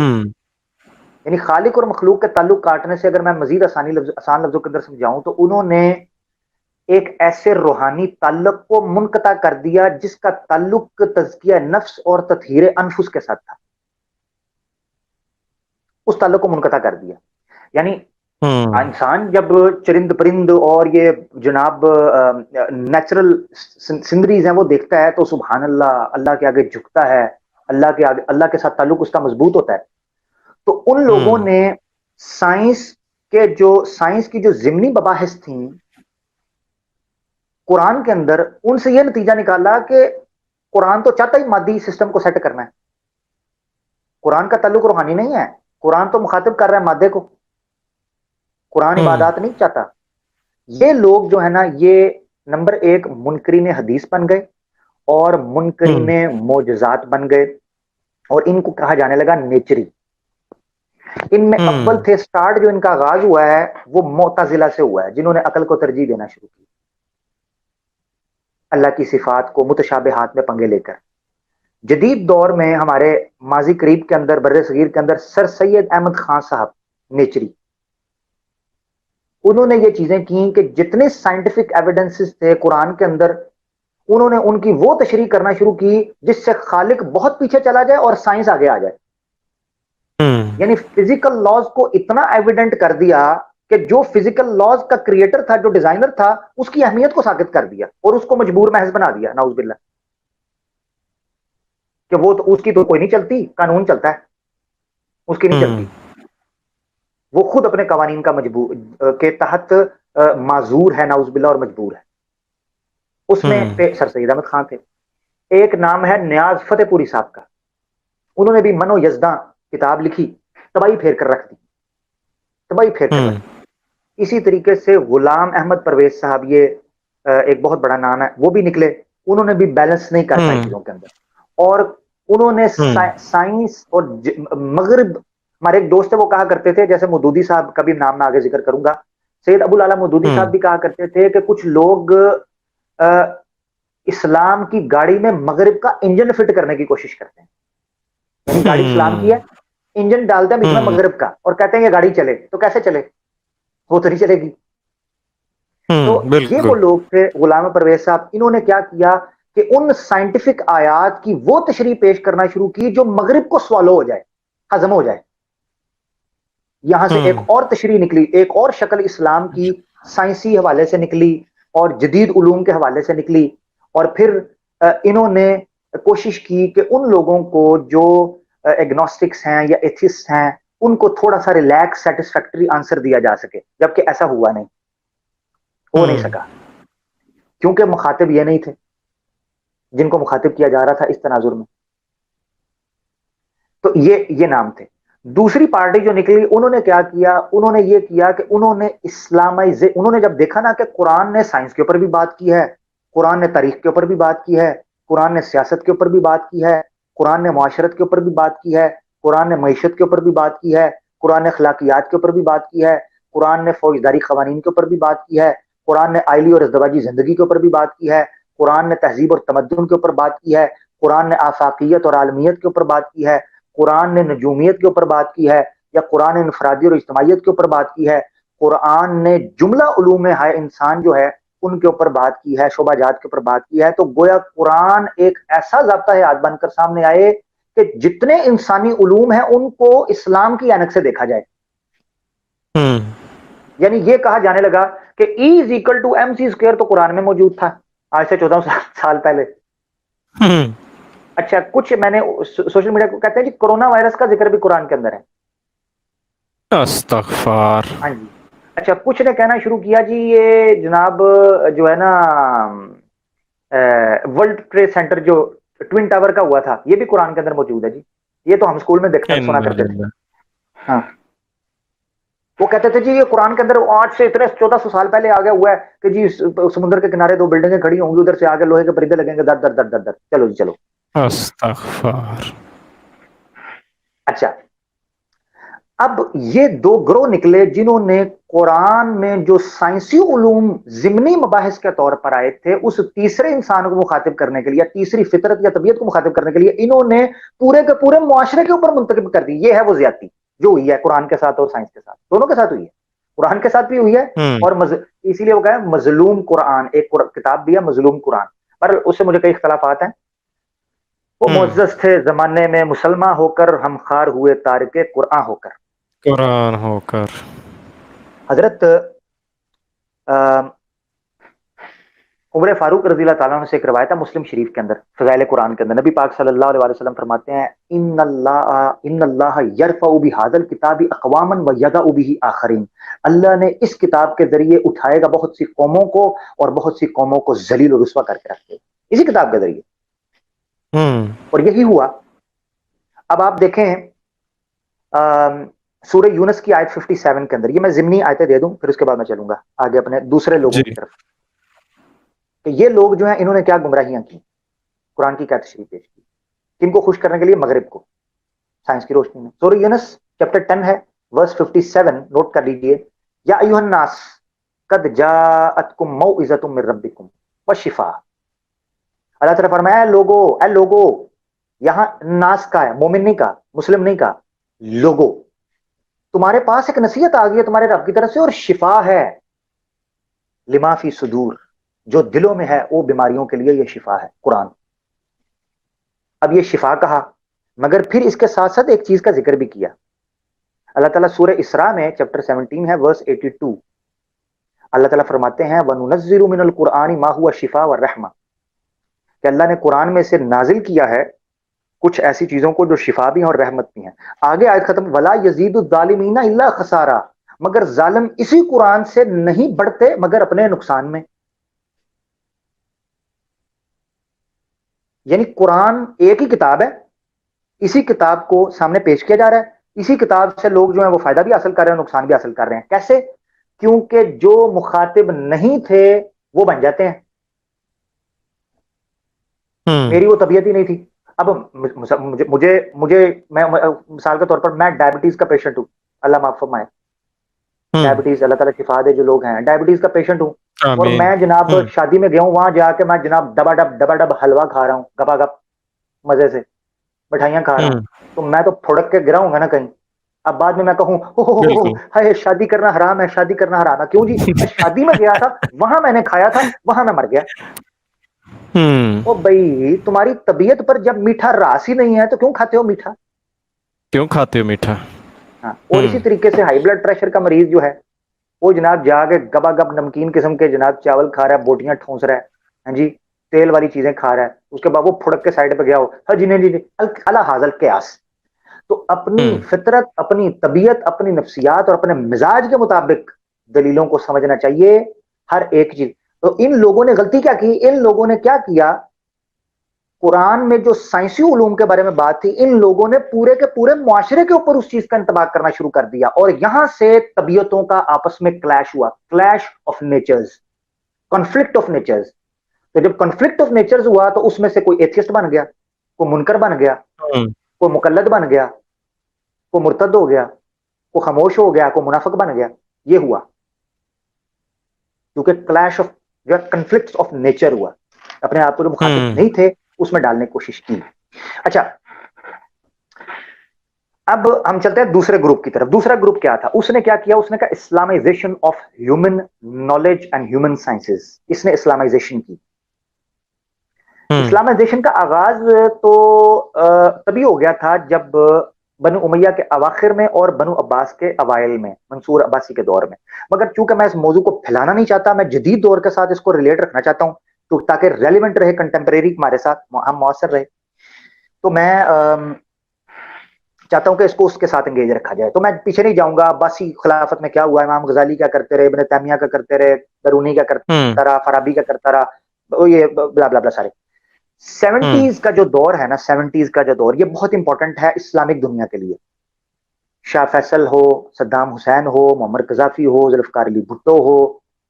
یعنی خالق اور مخلوق کے تعلق کاٹنے سے اگر میں مزید آسان لفظوں کے اندر سمجھاؤں تو انہوں نے ایک ایسے روحانی تعلق کو منقطع کر دیا جس کا تعلق تزکیہ نفس اور تطہیر انفس کے ساتھ تھا. اس تعلق کو منقطع کر دیا. یعنی انسان جب چرند پرند اور یہ جناب نیچرل سینریز ہیں وہ دیکھتا ہے تو سبحان اللہ، اللہ کے آگے جھکتا ہے، اللہ کے ساتھ تعلق اس کا مضبوط ہوتا ہے. تو ان لوگوں نے سائنس کی جو ضمنی مباحث تھیں قرآن کے اندر، ان سے یہ نتیجہ نکالا کہ قرآن تو چاہتا ہی مادی سسٹم کو سیٹ کرنا ہے، قرآن کا تعلق روحانی نہیں ہے، قرآن تو مخاطب کر رہا ہے مادے کو، قرآن عبادات نہیں چاہتا. یہ لوگ جو ہے نا یہ نمبر ایک منکرین حدیث بن گئے اور منکرین معجزات بن گئے، اور ان کو کہا جانے لگا نیچری. ان میں اول تھے، سٹارٹ جو ان کا آغاز ہوا ہے وہ معتزلہ سے ہوا ہے، جنہوں نے عقل کو ترجیح دینا شروع کی، اللہ کی صفات کو متشابہات میں پنگے لے کر. جدید دور میں ہمارے ماضی قریب کے اندر، بر صغیر کے اندر، سر سید احمد خان صاحب نیچری، انہوں نے یہ چیزیں کی کہ جتنے سائنٹیفک ایویڈنسز تھے قرآن کے اندر انہوں نے ان کی وہ تشریح کرنا شروع کی جس سے خالق بہت پیچھے چلا جائے اور سائنس آگے آ جائے. یعنی فزیکل لاز کو اتنا ایویڈنٹ کر دیا کہ جو فزیکل لاز کا کریٹر تھا، جو ڈیزائنر تھا، اس کی اہمیت کو ثابت کر دیا اور اس کو مجبور محض بنا دیا، نعوذ باللہ، کہ وہ تو اس کی تو کوئی نہیں چلتی، قانون چلتا ہے، اس کی نہیں چلتی، وہ خود اپنے قوانین کا مجبور کے تحت معذور ہے، نعوذ باللہ، اور مجبور ہے. اس میں سر سید احمد خان تھے. ایک نام ہے نیاز فتح پوری صاحب کا، انہوں نے بھی منو یزداں کتاب لکھی، تباہی پھیر کر رکھ دی، تباہی پھیر کر رکھ دی. اسی طریقے سے غلام احمد پرویز صاحب، یہ ایک بہت بڑا نام ہے، وہ بھی نکلے، انہوں نے بھی بیلنس نہیں کر پائی چیزوں کے اندر، اور انہوں نے سائنس اور مغرب، ہمارے ایک دوست ہے وہ کہا کرتے تھے، جیسے مودودی صاحب کا بھی نام میں آگے ذکر کروں گا، سید ابو الاعلی مودودی صاحب بھی کہا کرتے تھے کہ کچھ لوگ اسلام کی گاڑی میں مغرب کا انجن فٹ کرنے کی کوشش کرتے ہیں. یعنی گاڑی اسلام کی ہے، انجن ڈالتے ہیں بیچ میں مغرب کا اور کہتے ہیں یہ گاڑی چلے، تو کیسے چلے؟ وہ تو نہیں چلے گی. تو یہ وہ لوگ تھے غلام پرویز صاحب، انہوں نے کیا کیا کہ ان سائنٹیفک آیات کی وہ تشریح پیش کرنا شروع کی جو مغرب کو سوالو ہو جائے، ہضم ہو جائے. یہاں سے ایک اور تشریح نکلی، ایک اور شکل اسلام کی سائنسی حوالے سے نکلی اور جدید علوم کے حوالے سے نکلی. اور پھر انہوں نے کوشش کی کہ ان لوگوں کو جو ایگنوسٹکس ہیں یا ایتھسٹ ہیں ان کو تھوڑا سا ریلیکس سیٹسفیکٹری آنسر دیا جا سکے، جبکہ ایسا ہوا نہیں، ہو نہیں سکا، کیونکہ مخاطب یہ نہیں تھے جن کو مخاطب کیا جا رہا تھا اس تناظر میں. تو یہ نام تھے. دوسری پارٹی جو نکلی انہوں نے کیا کیا, انہوں نے یہ کیا کہ انہوں نے انہوں نے جب دیکھا نا کہ قرآن نے سائنس کے اوپر بھی بات کی ہے, قرآن نے تاریخ کے اوپر بھی بات کی ہے, قرآن نے سیاست کے اوپر بھی بات کی ہے, قرآن نے معاشرت کے اوپر بھی بات کی ہے, قرآن نے معیشت کے اوپر بھی بات کی ہے, قرآن نے اخلاقیات کے اوپر بھی بات کی ہے, قرآن نے فوجداری قوانین کے اوپر بھی بات کی ہے, قرآن نے آئلی اور ازدواجی زندگی کے اوپر بھی بات کی ہے, قرآن نے تہذیب اور تمدن کے اوپر بات کی ہے, قرآن نے آفاقیت اور عالمیت کے اوپر بات کی ہے, قرآن نے نجومیت کے اوپر بات کی ہے, یا قرآن نے انفرادی اور اجتماعیت کے اوپر بات کی ہے, قرآن نے جملہ علوم ہائے انسان جو ہے ان کے اوپر بات کی ہے, شعبہ جات کے اوپر بات کی ہے. تو گویا قرآن ایک ایسا ضابطہ ہے آج بن کر سامنے آئے کہ جتنے انسانی علوم ہیں ان کو اسلام کی عینک سے دیکھا جائے. یعنی یہ کہا جانے لگا کہ E is equal to MC square تو قرآن میں موجود تھا آج سے 14 سال پہلے. اچھا, کچھ میں نے سوشل میڈیا کو کہتے ہیں جی کرونا وائرس کا ذکر بھی قرآن کے اندر ہے. استغفار. ہاں جی. اچھا, کچھ نے کہنا شروع کیا جی یہ جناب جو ہے نا ورلڈ ٹریڈ سینٹر جو ٹوین ٹاور کا ہوا تھا یہ بھی قرآن کے اندر موجود ہے جی. یہ تو ہم اسکول میں دیکھتے سنا کرتے تھے. ہاں, وہ کہتے تھے جی یہ قرآن کے اندر آج سے اتنے 1400 سال پہلے آ گیا ہوا ہے کہ جی سمندر کے کنارے 2 بلڈنگیں کھڑی ہوں گی, ادھر سے آگے لوہے کے پردے لگیں گے, در در در در در, چلو جی چلو. استغفار. اچھا, اب یہ 2 گروہ نکلے جنہوں نے قرآن میں جو سائنسی علوم ضمنی مباحث کے طور پر آئے تھے اس تیسرے انسان کو مخاطب کرنے کے لیے, تیسری فطرت یا طبیعت کو مخاطب کرنے کے لیے انہوں نے پورے کے پورے معاشرے کے اوپر منتخب کر دی. یہ ہے وہ زیادتی جو ہوئی ہے قرآن کے ساتھ اور سائنس کے ساتھ, دونوں کے ساتھ ہوئی ہے. قرآن کے ساتھ بھی ہوئی ہے اور اسی لیے وہ کہا مظلوم قرآن, ایک کتاب بھی ہے مظلوم قرآن, پر اس سے مجھے کئی اختلافات ہیں. وہ معزز تھے زمانے میں مسلمان ہو کر, ہم خار ہوئے تارک قرآن ہو کر. قرآن ہو کر. حضرت عمر فاروق رضی اللہ تعالیٰ عنہ سے ایک روایت ہے مسلم شریف کے اندر فضائل قرآن کے اندر, نبی پاک صلی اللہ علیہ وسلم فرماتے ہیں ان اللہ یرفع بہذا الکتاب اقواما ویضع بہ آخرین, اللہ نے اس کتاب کے ذریعے اٹھائے گا بہت سی قوموں کو اور بہت سی قوموں کو ذلیل و رسوا کر کے رکھے گا اسی کتاب کے ذریعے. اور یہی ہوا. اب آپ دیکھیں سورہ یونس کی آیت 57 کے اندر, یہ میں ضمنی آیتیں دے دوں پھر اس کے بعد میں چلوں گا آگے اپنے دوسرے لوگوں کی طرف, کہ یہ لوگ جو ہیں انہوں نے کیا گمراہیاں کی, قرآن کی کیا تشریح پیش کی, کن کو خوش کرنے کے لیے, مغرب کو سائنس کی روشنی میں. سورہ یونس چیپٹر 10 ہے ورس 57, نوٹ کر لیجئے. یا ایھا الناس قد جاءتکم موعظۃ من ربکم وشفاء, اللہ تعالیٰ فرمایا اے لوگو, یہاں ناس کا ہے, مومن نہیں کا, مسلم نہیں کا, لوگو, تمہارے پاس ایک نصیحت آ گئی ہے تمہارے رب کی طرف سے اور شفا ہے, لما فی صدور, جو دلوں میں ہے وہ بیماریوں کے لیے یہ شفا ہے قرآن. اب یہ شفا کہا مگر پھر اس کے ساتھ ساتھ ایک چیز کا ذکر بھی کیا. اللہ تعالیٰ سورہ اسراء میں چیپٹر 17 ہے ورس 82, اللہ تعالیٰ فرماتے ہیں وَنُنَزِّلُ مِنَ الْقُرْآنِ مَا هُوَ شِفَاءٌ وَرَحْمَةٌ, کہ اللہ نے قرآن میں سے نازل کیا ہے کچھ ایسی چیزوں کو جو شفا بھی ہیں اور رحمت بھی ہیں. آگے آیت ختم, وَلَا يَزِيدُ الظَّالِمِينَ إِلَّا خَسَارًا, مگر ظالم اسی قرآن سے نہیں بڑھتے مگر اپنے نقصان میں. یعنی قرآن ایک ہی کتاب ہے, اسی کتاب کو سامنے پیش کیا جا رہا ہے, اسی کتاب سے لوگ جو ہیں وہ فائدہ بھی حاصل کر رہے ہیں, نقصان بھی حاصل کر رہے ہیں. کیسے؟ کیونکہ جو مخاطب نہیں تھے وہ بن جاتے ہیں. میری وہ طبیعت ہی نہیں تھی. اب مجھے میں مثال کے طور پر میں ڈائبٹیز کا پیشنٹ ہوں, اللہ معاف فرمائے, ڈائبٹیز اللہ تعالیٰ شفا دے جو لوگ ہیں, ڈائبٹیز کا پیشنٹ ہوں, اور میں جناب شادی میں گیا ہوں, وہاں جا کے میں جناب ڈبا ڈب حلوہ کھا رہا ہوں, گپا گپ مزے سے مٹھائیاں کھا رہا ہوں, تو میں تو پھڑک کے گرا ہوں گا نا کہیں. اب بعد میں کہوں ہائے شادی کرنا حرام ہے, شادی کرنا حرام ہے. کیوں جی؟ شادی میں گیا تھا, وہاں میں نے کھایا تھا, وہاں میں مر گیا. او بھائی تمہاری طبیعت پر جب میٹھا راس ہی نہیں ہے تو کیوں کھاتے ہو میٹھا, کیوں کھاتے ہو میٹھا. ہاں. اور اسی طریقے سے ہائی بلڈ پریشر کا مریض جو ہے وہ جناب جا کے گبا گب نمکین قسم کے جناب چاول کھا رہا ہے, بوٹیاں ٹھونس رہا ہے, ہاں جی, تیل والی چیزیں کھا رہا ہے, اس کے بعد وہ پھڑک کے سائڈ پہ گیا ہو, ہاں جی نہیں جی اللہ حاضر قیاس. تو اپنی فطرت, اپنی طبیعت, اپنی نفسیات اور اپنے مزاج کے مطابق دلیلوں کو سمجھنا چاہیے ہر ایک چیز. تو ان لوگوں نے غلطی کیا کی, ان لوگوں نے کیا کیا, قرآن میں جو سائنسی علوم کے بارے میں بات تھی، ان لوگوں نے پورے کے پورے معاشرے کے اوپر اس چیز کا انطباق کرنا شروع کر دیا، اور یہاں سے طبیعتوں کا آپس میں کلیش ہوا، clash of natures, conflict of natures. تو جب کنفلکٹ آف نیچرز ہوا تو اس میں سے کوئی ایتھیسٹ بن گیا، کوئی منکر بن گیا، کوئی مقلد بن گیا، کوئی مرتد ہو گیا، کوئی خاموش ہو گیا، کوئی منافق بن گیا. یہ ہوا کیونکہ کلیش آف جو ہے کنفلکٹ آف نیچر ہوا، اپنے آپ کو جو مخاطب نہیں تھے اس میں ڈالنے کی کوشش کی. اچھا، اب ہم چلتے ہیں دوسرے گروپ کی طرف. دوسرا گروپ کیا تھا؟ اس نے کیا کیا؟ اس نے کہا Islamisation of human knowledge and human sciences. اس نے اسلامائزیشن کی. اسلامائزیشن کا آغاز تو تبھی ہو گیا تھا جب بنو امیہ کے اواخر میں اور بنو عباس کے اوائل میں، منصور عباسی کے دور میں. مگر چونکہ میں اس موضوع کو پھیلانا نہیں چاہتا، میں جدید دور کے ساتھ اس کو ریلیٹ رکھنا چاہتا ہوں تو تاکہ ریلیونٹ رہے، کنٹمپریری ہمارے ساتھ ہم مؤثر رہے، تو میں چاہتا ہوں کہ اس کو اس کے ساتھ انگیج رکھا جائے. تو میں پیچھے نہیں جاؤں گا، عباسی خلافت میں کیا ہوا، امام غزالی کیا کرتے رہے، ابن تیمیہ کا کرتے رہے، بیرونی کا کرتا رہا، فارابی کا کرتا رہا، یہ بلا بلا بلا سارے. 70s کا جو دور ہے نا، 70s کا جو دور، یہ بہت امپورٹنٹ ہے اسلامک دنیا کے لیے. شاہ فیصل ہو، صدام حسین ہو، معمر قذافی ہو، ذوالفقار علی بھٹو ہو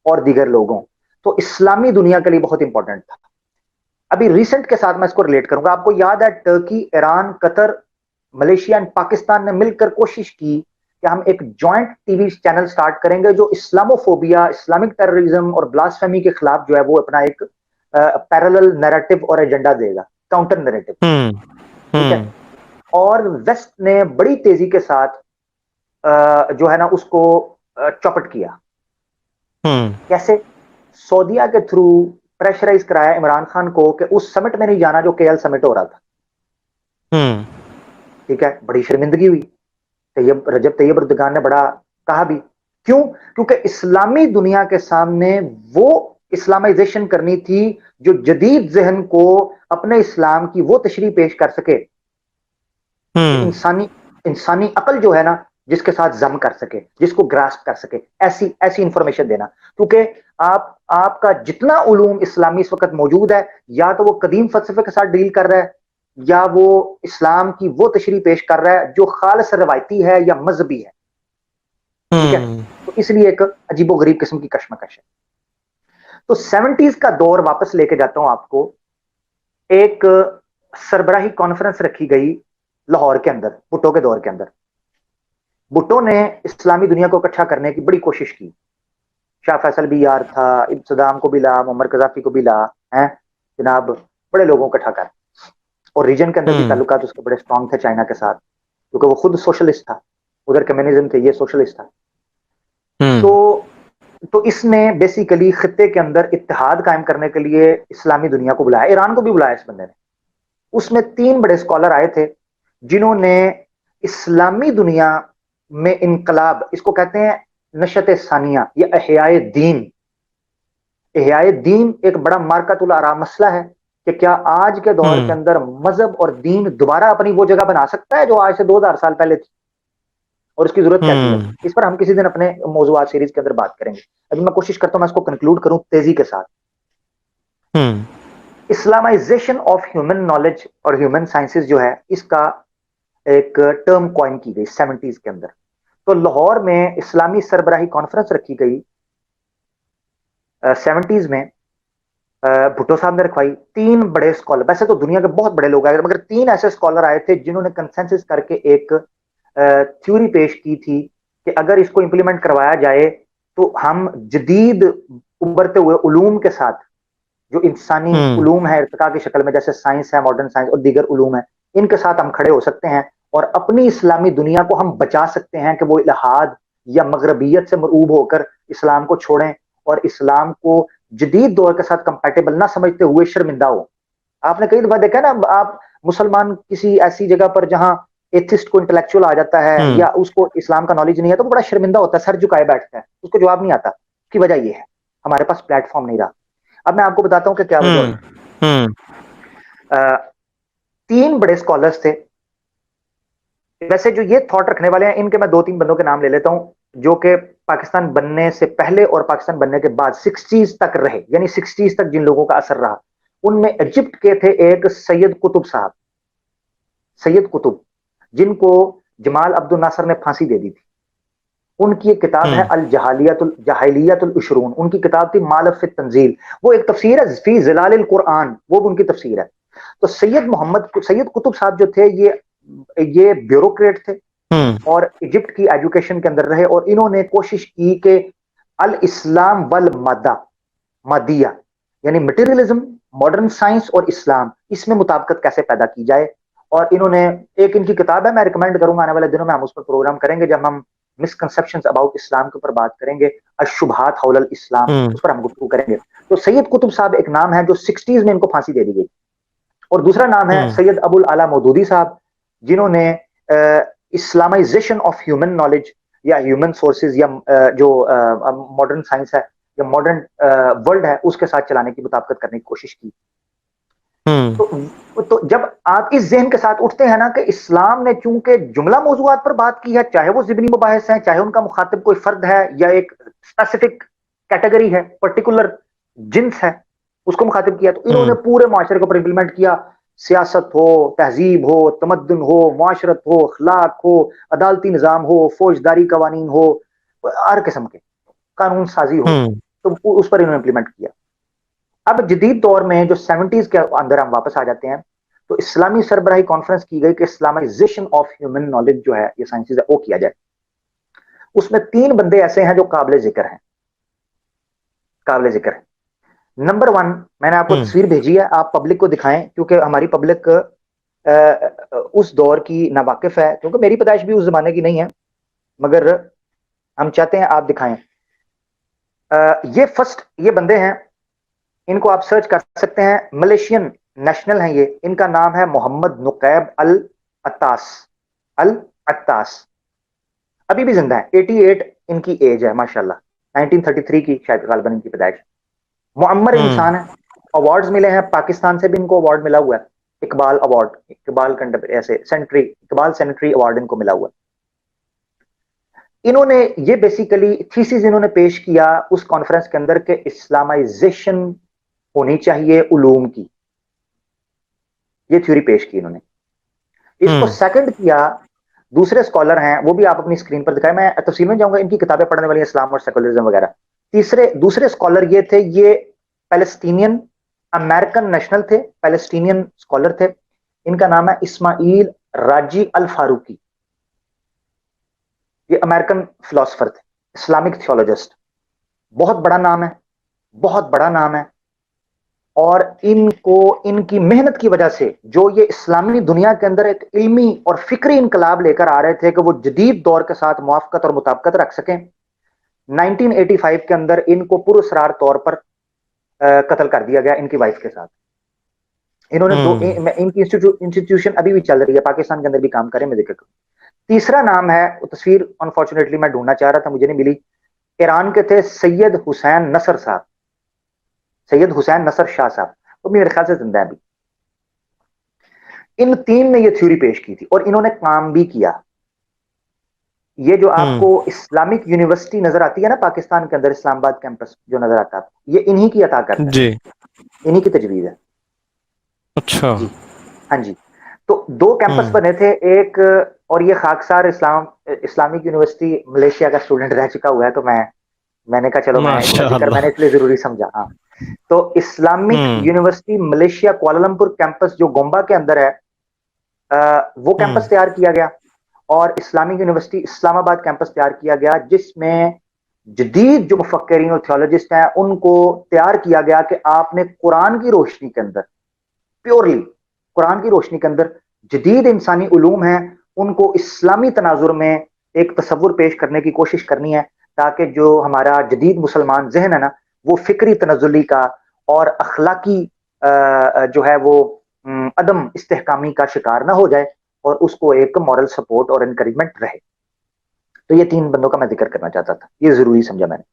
اور دیگر لوگوں، تو اسلامی دنیا کے لیے بہت امپورٹنٹ تھا. ابھی ریسنٹ کے ساتھ میں اس کو ریلیٹ کروں گا. آپ کو یاد ہے Turkey, Iran, Qatar, Malaysia and Pakistan نے مل کر کوشش کی کہ ہم ایک joint T V channel start کریں گے جو اسلاموفوبیا، اسلامک ٹیررزم اور بلاسفیمی کے خلاف جو ہے وہ اپنا ایک پیرالل نیریٹو اور ایجنڈا دے گا، کاؤنٹر نیریٹو. ٹھیک ہے. اور ویسٹ نے بڑی تیزی کے ساتھ جو ہے نا اس کو چوپٹ کیا. کیسے؟ سعودیہ کے تھرو پریشرائز کرایا عمران خان کو کہ اس سمٹ میں نہیں جانا جو کے ایل سمٹ ہو رہا تھا. ٹھیک ہے. بڑی شرمندگی ہوئی. رجب طیب اردگان نے بڑا کہا بھی. کیوں؟ کیونکہ اسلامی دنیا کے سامنے وہ اسلامائزیشن کرنی تھی جو جدید ذہن کو اپنے اسلام کی وہ تشریح پیش کر سکے، انسانی عقل جو ہے نا جس کے ساتھ ضم کر سکے، جس کو گراسپ کر سکے، ایسی انفارمیشن دینا. کیونکہ آپ کا جتنا علوم اسلامی اس وقت موجود ہے، یا تو وہ قدیم فلسفے کے ساتھ ڈیل کر رہا ہے، یا وہ اسلام کی وہ تشریح پیش کر رہا ہے جو خالص روایتی ہے یا مذہبی ہے. ٹھیک ہے. تو اس لیے ایک عجیب و غریب قسم کی کشمکش ہے. تو 70s کا دور واپس لے کے جاتا ہوں آپ کو. ایک سربراہی کانفرنس رکھی گئی لاہور کے اندر، بھٹو کے دور کے اندر. بھٹو نے اسلامی دنیا کو اکٹھا کرنے کی بڑی کوشش کی. شاہ فیصل بھی یار تھا، صدام کو بھی لا، معمر قذافی کو بھی لا، جناب بڑے لوگوں کو اکٹھا کر. اور ریجن کے اندر بھی تعلقات اس کے بڑے اسٹرانگ تھے چائنا کے ساتھ، کیونکہ وہ خود سوشلسٹ تھا. ادھر کمیونزم تھے، یہ سوشلسٹ تھا. تو اس نے بیسیکلی خطے کے اندر اتحاد قائم کرنے کے لیے اسلامی دنیا کو بلایا. ایران کو بھی بلایا اس بندے نے. اس میں 3 بڑے اسکالر آئے تھے جنہوں نے اسلامی دنیا میں انقلاب، اس کو کہتے ہیں نشت ثانیہ یا احیاء دین. احیاء دین ایک بڑا مارکۃ الآراء مسئلہ ہے کہ کیا آج کے دور کے اندر مذہب اور دین دوبارہ اپنی وہ جگہ بنا سکتا ہے جو آج سے 2000 سال پہلے تھی، اور اس کی ضرورت کیسی ہے. اس پر ہم کسی دن اپنے موضوعات سیریز کے اندر بات کریں گے. ابھی میں کوشش کرتا ہوں میں اس کو کنکلوڈ کروں تیزی کے ساتھ. اسلامائزیشن آف ہیومن نالج اور ہیومن سائنسز جو ہے، اس کا ایک ٹرم کوائن کی گئی 70s کے اندر. تو لاہور میں اسلامی سربراہی کانفرنس رکھی گئی 70s میں. بھٹو صاحب نے رکھوائی. 3 بڑے اسکالر، ویسے تو دنیا کے بہت بڑے لوگ آئے مگر 3 ایسے اسکالر آئے تھے جنہوں نے کنسنسس کر کے ایک تھیوری پیش کی تھی کہ اگر اس کو امپلیمنٹ کروایا جائے تو ہم جدید ابھرتے ہوئے علوم کے ساتھ، جو انسانی علوم ہے ارتقاء کی شکل میں، جیسے سائنس ہے، ماڈرن سائنس اور دیگر علوم ہیں، ان کے ساتھ ہم کھڑے ہو سکتے ہیں اور اپنی اسلامی دنیا کو ہم بچا سکتے ہیں کہ وہ الہاد یا مغربیت سے مرعوب ہو کر اسلام کو چھوڑیں اور اسلام کو جدید دور کے ساتھ کمپیٹیبل نہ سمجھتے ہوئے شرمندہ ہو. آپ نے کئی دفعہ دیکھا نا، آپ مسلمان کسی ایسی جگہ پر جہاں ایتھسٹ کو انٹلیکچوئل آ جاتا ہے یا اس کو اسلام کا نالج نہیں ہے تو وہ بڑا شرمندہ ہوتا ہے، سر جھکائے بیٹھتا ہے، اس کو جواب نہیں آتا. اس کی وجہ یہ ہے ہمارے پاس پلیٹ فارم نہیں رہا. اب میں آپ کو بتاتا ہوں کہ کیا وجہ ہوئی. 3 بڑے اسکالرس تھے. ویسے جو یہ تھاٹ رکھنے والے ہیں ان کے میں 2-3 بندوں کے نام لے لیتا ہوں جو کہ پاکستان بننے سے پہلے اور پاکستان بننے کے بعد 60s تک رہے، یعنی 60s تک جن لوگوں کا اثر رہا. ان میں ایجپٹ کے تھے ایک سید قطب صاحب، سید قطب، جن کو جمال عبد الناصر نے پھانسی دے دی تھی. ان کی ایک کتاب ہے الجاہلیت العشرون، ان کی کتاب تھی مالف التنزیل، وہ ایک تفسیر ہے فی ظلال القرآن، وہ بھی ان کی تفسیر ہے. تو سید قطب صاحب جو تھے یہ بیوروکریٹ تھے اور ایجپٹ کی ایجوکیشن کے اندر رہے، اور انہوں نے کوشش کی کہ الاسلام والمادیہ یعنی مٹیریلزم، ماڈرن سائنس اور اسلام، اس میں مطابقت کیسے پیدا کی جائے. اور انہوں نے ایک ان کی کتاب ہے، میں ریکمینڈ کروں گا آنے والے دنوں میں ہم اس پر پروگرام کریں گے جب ہم مسکنسپشنز اباؤٹ اسلام کے اوپر بات کریں گے، الشبہات حول الاسلام، اس پر ہم گفتگو کریں گے. تو سید قطب صاحب ایک نام ہے جو 60s میں ان کو پھانسی دے دی گئی، اور دوسرا نام ہے سید ابو الاعلی مودودی صاحب، جنہوں نے اسلامائزیشن آف ہیومن نالج یا ہیومن سورسز یا جو ماڈرن سائنس ہے یا ماڈرن ورلڈ ہے اس کے ساتھ چلانے کی مطابقت کرنے کی کوشش کی. تو جب آپ اس ذہن کے ساتھ اٹھتے ہیں نا کہ اسلام نے چونکہ جملہ موضوعات پر بات کی ہے، چاہے وہ ضمنی مباحث ہیں، چاہے ان کا مخاطب کوئی فرد ہے یا ایک اسپیسیفک کیٹیگری ہے، پرٹیکولر جنس ہے، اس کو مخاطب کیا، تو انہوں نے پورے معاشرے کو پر امپلیمنٹ کیا. سیاست ہو، تہذیب ہو، تمدن ہو، معاشرت ہو، اخلاق ہو، عدالتی نظام ہو، فوجداری قوانین ہو، ہر قسم کے قانون سازی ہو، تو اس پر انہوں نے امپلیمنٹ کیا. اب جدید دور میں جو 70s کے اندر ہم واپس آ جاتے ہیں تو اسلامی سربراہی کانفرنس کی گئی کہ اسلامائزیشن آف ہیومن نالج جو ہے یہ سائنسز ہے وہ کیا جائے. اس میں 3 بندے ایسے ہیں جو قابل ذکر ہیں، قابل ذکر ہیں. نمبر 1 میں نے آپ کو تصویر بھیجی ہے، آپ پبلک کو دکھائیں کیونکہ ہماری پبلک اس دور کی ناواقف ہے، کیونکہ میری پیدائش بھی اس زمانے کی نہیں ہے، مگر ہم چاہتے ہیں آپ دکھائیں. یہ بندے ہیں، ان کو آپ سرچ کر سکتے ہیں، ملیشین نیشنل ہیں یہ، ان کا نام ہے محمد نقیب العطاس، ابھی بھی زندہ ہے، 88 ان کی ایج ہے ماشاءاللہ، 1933 کی شاید غالباً ان کی پیدائش. معمر انسان ہے، ایوارڈز ملے ہیں، پاکستان سے بھی ان کو ایوارڈ ملا ہوا ہے، Iqbal award, Iqbal centenary award ان کو ملا ہوا ہے. انہوں نے یہ بیسیکلی تھیسز انہوں نے پیش کیا اس کانفرنس کے اندر کہ اسلامائزیشن ہونی چاہیے علوم کی، یہ تھیوری پیش کی انہوں نے. اس کو سیکنڈ کیا دوسرے اسکالر ہیں، وہ بھی آپ اپنی اسکرین پر دکھائیں، میں تفصیل میں جاؤں گا، ان کی کتابیں پڑھنے والی اسلام اور سیکولرزم وغیرہ. دوسرے اسکالر یہ تھے، یہ پیلسٹینین امریکن نیشنل تھے، پیلسٹینین اسکالر تھے. ان کا نام ہے اسماعیل راجی الفاروقی، یہ امریکن فلاسفر تھے، اسلامک تھیولوجسٹ. بہت بڑا نام ہے، بہت بڑا نام ہے. اور ان کی محنت کی وجہ سے جو یہ اسلامی دنیا کے اندر ایک علمی اور فکری انقلاب لے کر آ رہے تھے کہ وہ جدید دور کے ساتھ موافقت اور مطابقت رکھ سکیں، 1985 کے اندر ان کو پراسرار طور پر قتل کر دیا گیا ان کی وائف کے ساتھ. انہوں نے ان کی انسٹیٹیوشن ابھی بھی چل رہی ہے، پاکستان کے اندر بھی کام کریں، میں ذکر کروں. تیسرا نام ہے، تصویر انفارچونیٹلی میں ڈھونڈنا چاہ رہا تھا، مجھے نہیں ملی، ایران کے تھے سید حسین نصر صاحب، سید حسین نصر شاہ صاحب، وہ میرے خیال سے زندہ ہے ابھی. ان 3 نے یہ تھیوری پیش کی تھی اور انہوں نے کام بھی کیا. یہ جو آپ کو اسلامک یونیورسٹی نظر آتی ہے نا پاکستان کے اندر، اسلام آباد کیمپس جو نظر آتا ہے، یہ انہی کی عطا کرتا ہے، انہی کی تجویز ہے. اچھا جی ہاں جی. تو 2 کیمپس بنے تھے، ایک، اور یہ خاکسار اسلامک یونیورسٹی ملیشیا کا اسٹوڈنٹ رہ چکا ہوا ہے، تو میں نے کہا چلو میں اس کا ذکر میں نے اس لیے ضروری سمجھا. ہاں، تو Islamic university Malaysia Kuala Lumpur campus جو گومبا کے اندر ہے، وہ کیمپس تیار کیا گیا، اور اسلامک یونیورسٹی اسلام آباد کیمپس تیار کیا گیا، جس میں جدید جو مفکرین اور تھیولوجسٹ ہیں ان کو تیار کیا گیا کہ آپ نے قرآن کی روشنی کے اندر، پیورلی قرآن کی روشنی کے اندر جدید انسانی علوم ہیں ان کو اسلامی تناظر میں ایک تصور پیش کرنے کی کوشش کرنی ہے، تاکہ جو ہمارا جدید مسلمان ذہن ہے نا وہ فکری تنزلی کا اور اخلاقی جو ہے وہ عدم استحکامی کا شکار نہ ہو جائے، اور اس کو ایک مورل سپورٹ اور انکریجمنٹ رہے. تو یہ 3 بندوں کا میں ذکر کرنا چاہتا تھا، یہ ضروری سمجھا میں نے.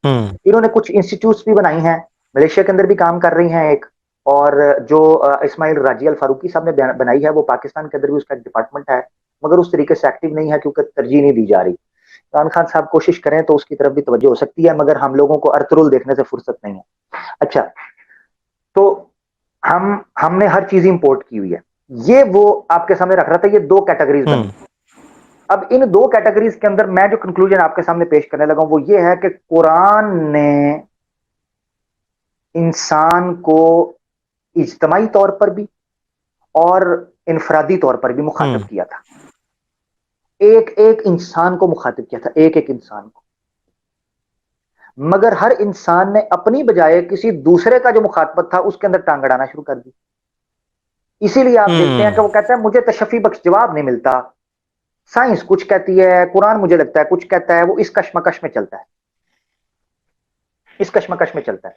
انہوں نے کچھ انسٹیٹیوٹس بھی بنائی ہیں، ملیشیا کے اندر بھی کام کر رہی ہیں ایک، اور جو اسماعیل راجی الفاروقی صاحب نے بنائی ہے وہ پاکستان کے اندر بھی اس کا ایک ڈپارٹمنٹ ہے، مگر اس طریقے سے ایکٹیو نہیں ہے کیونکہ ترجیح نہیں دی جا رہی. عمران خان صاحب کوشش کریں تو اس کی طرف بھی توجہ ہو سکتی ہے، مگر ہم لوگوں کو ارطغرل دیکھنے سے فرصت نہیں ہے. اچھا، تو ہم نے ہر چیز امپورٹ کی ہوئی ہے. یہ وہ آپ کے سامنے رکھ رہا تھا, یہ دو کیٹیگریز بنی. اب ان دو کیٹیگریز کے اندر میں جو کنکلوژن آپ کے سامنے پیش کرنے لگا ہوں وہ یہ ہے کہ قرآن نے انسان کو اجتماعی طور پر بھی اور انفرادی طور پر بھی مخاطب کیا تھا. ایک ایک انسان کو مخاطب کیا تھا, ایک ایک انسان کو. مگر ہر انسان نے اپنی بجائے کسی دوسرے کا جو مخاطبت تھا اس کے اندر ٹانگ اڑانا شروع کر دی. اسی لیے آپ دیکھتے ہیں کہ وہ کہتا ہے مجھے تشفی بخش جواب نہیں ملتا, سائنس کچھ کہتی ہے, قرآن مجھے لگتا ہے کچھ کہتا ہے, وہ اس کشمکش میں چلتا ہے, اس کشمکش میں چلتا ہے.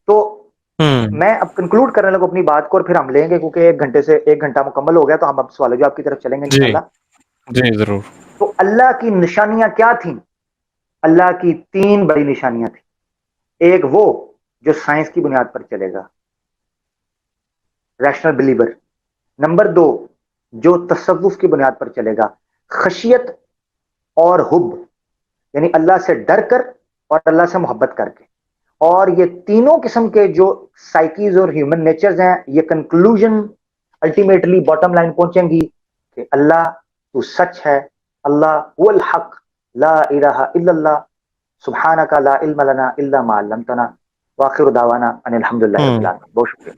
تو میں اب کنکلوڈ کرنے لگوں اپنی بات کو اور پھر ہم لیں گے, کیونکہ ایک گھنٹہ مکمل ہو گیا, تو ہم اب سوال جواب کی طرف چلیں گے جی انشاءاللہ. جی ضرور. تو اللہ کی نشانیاں کیا تھیں؟ اللہ کی 3 بڑی نشانیاں تھیں. ایک وہ جو سائنس کی بنیاد پر چلے گا, ریشنل بلیور. نمبر 2 جو تصوف کی بنیاد پر چلے گا, خشیت اور حب, یعنی اللہ سے ڈر کر اور اللہ سے محبت کر کے. اور یہ تینوں قسم کے جو سائیکیز اور ہیومن نیچرز ہیں, یہ کنکلوژن الٹیمیٹلی باٹم لائن پہنچیں گی کہ اللہ تو سچ ہے, اللہ هو الحق, لا الہ الا اللہ, سبحانک لا علم لنا الا ما علمتنا, واخر دعوانا ان الحمدللہ رب العالمین. بہت شکریہ.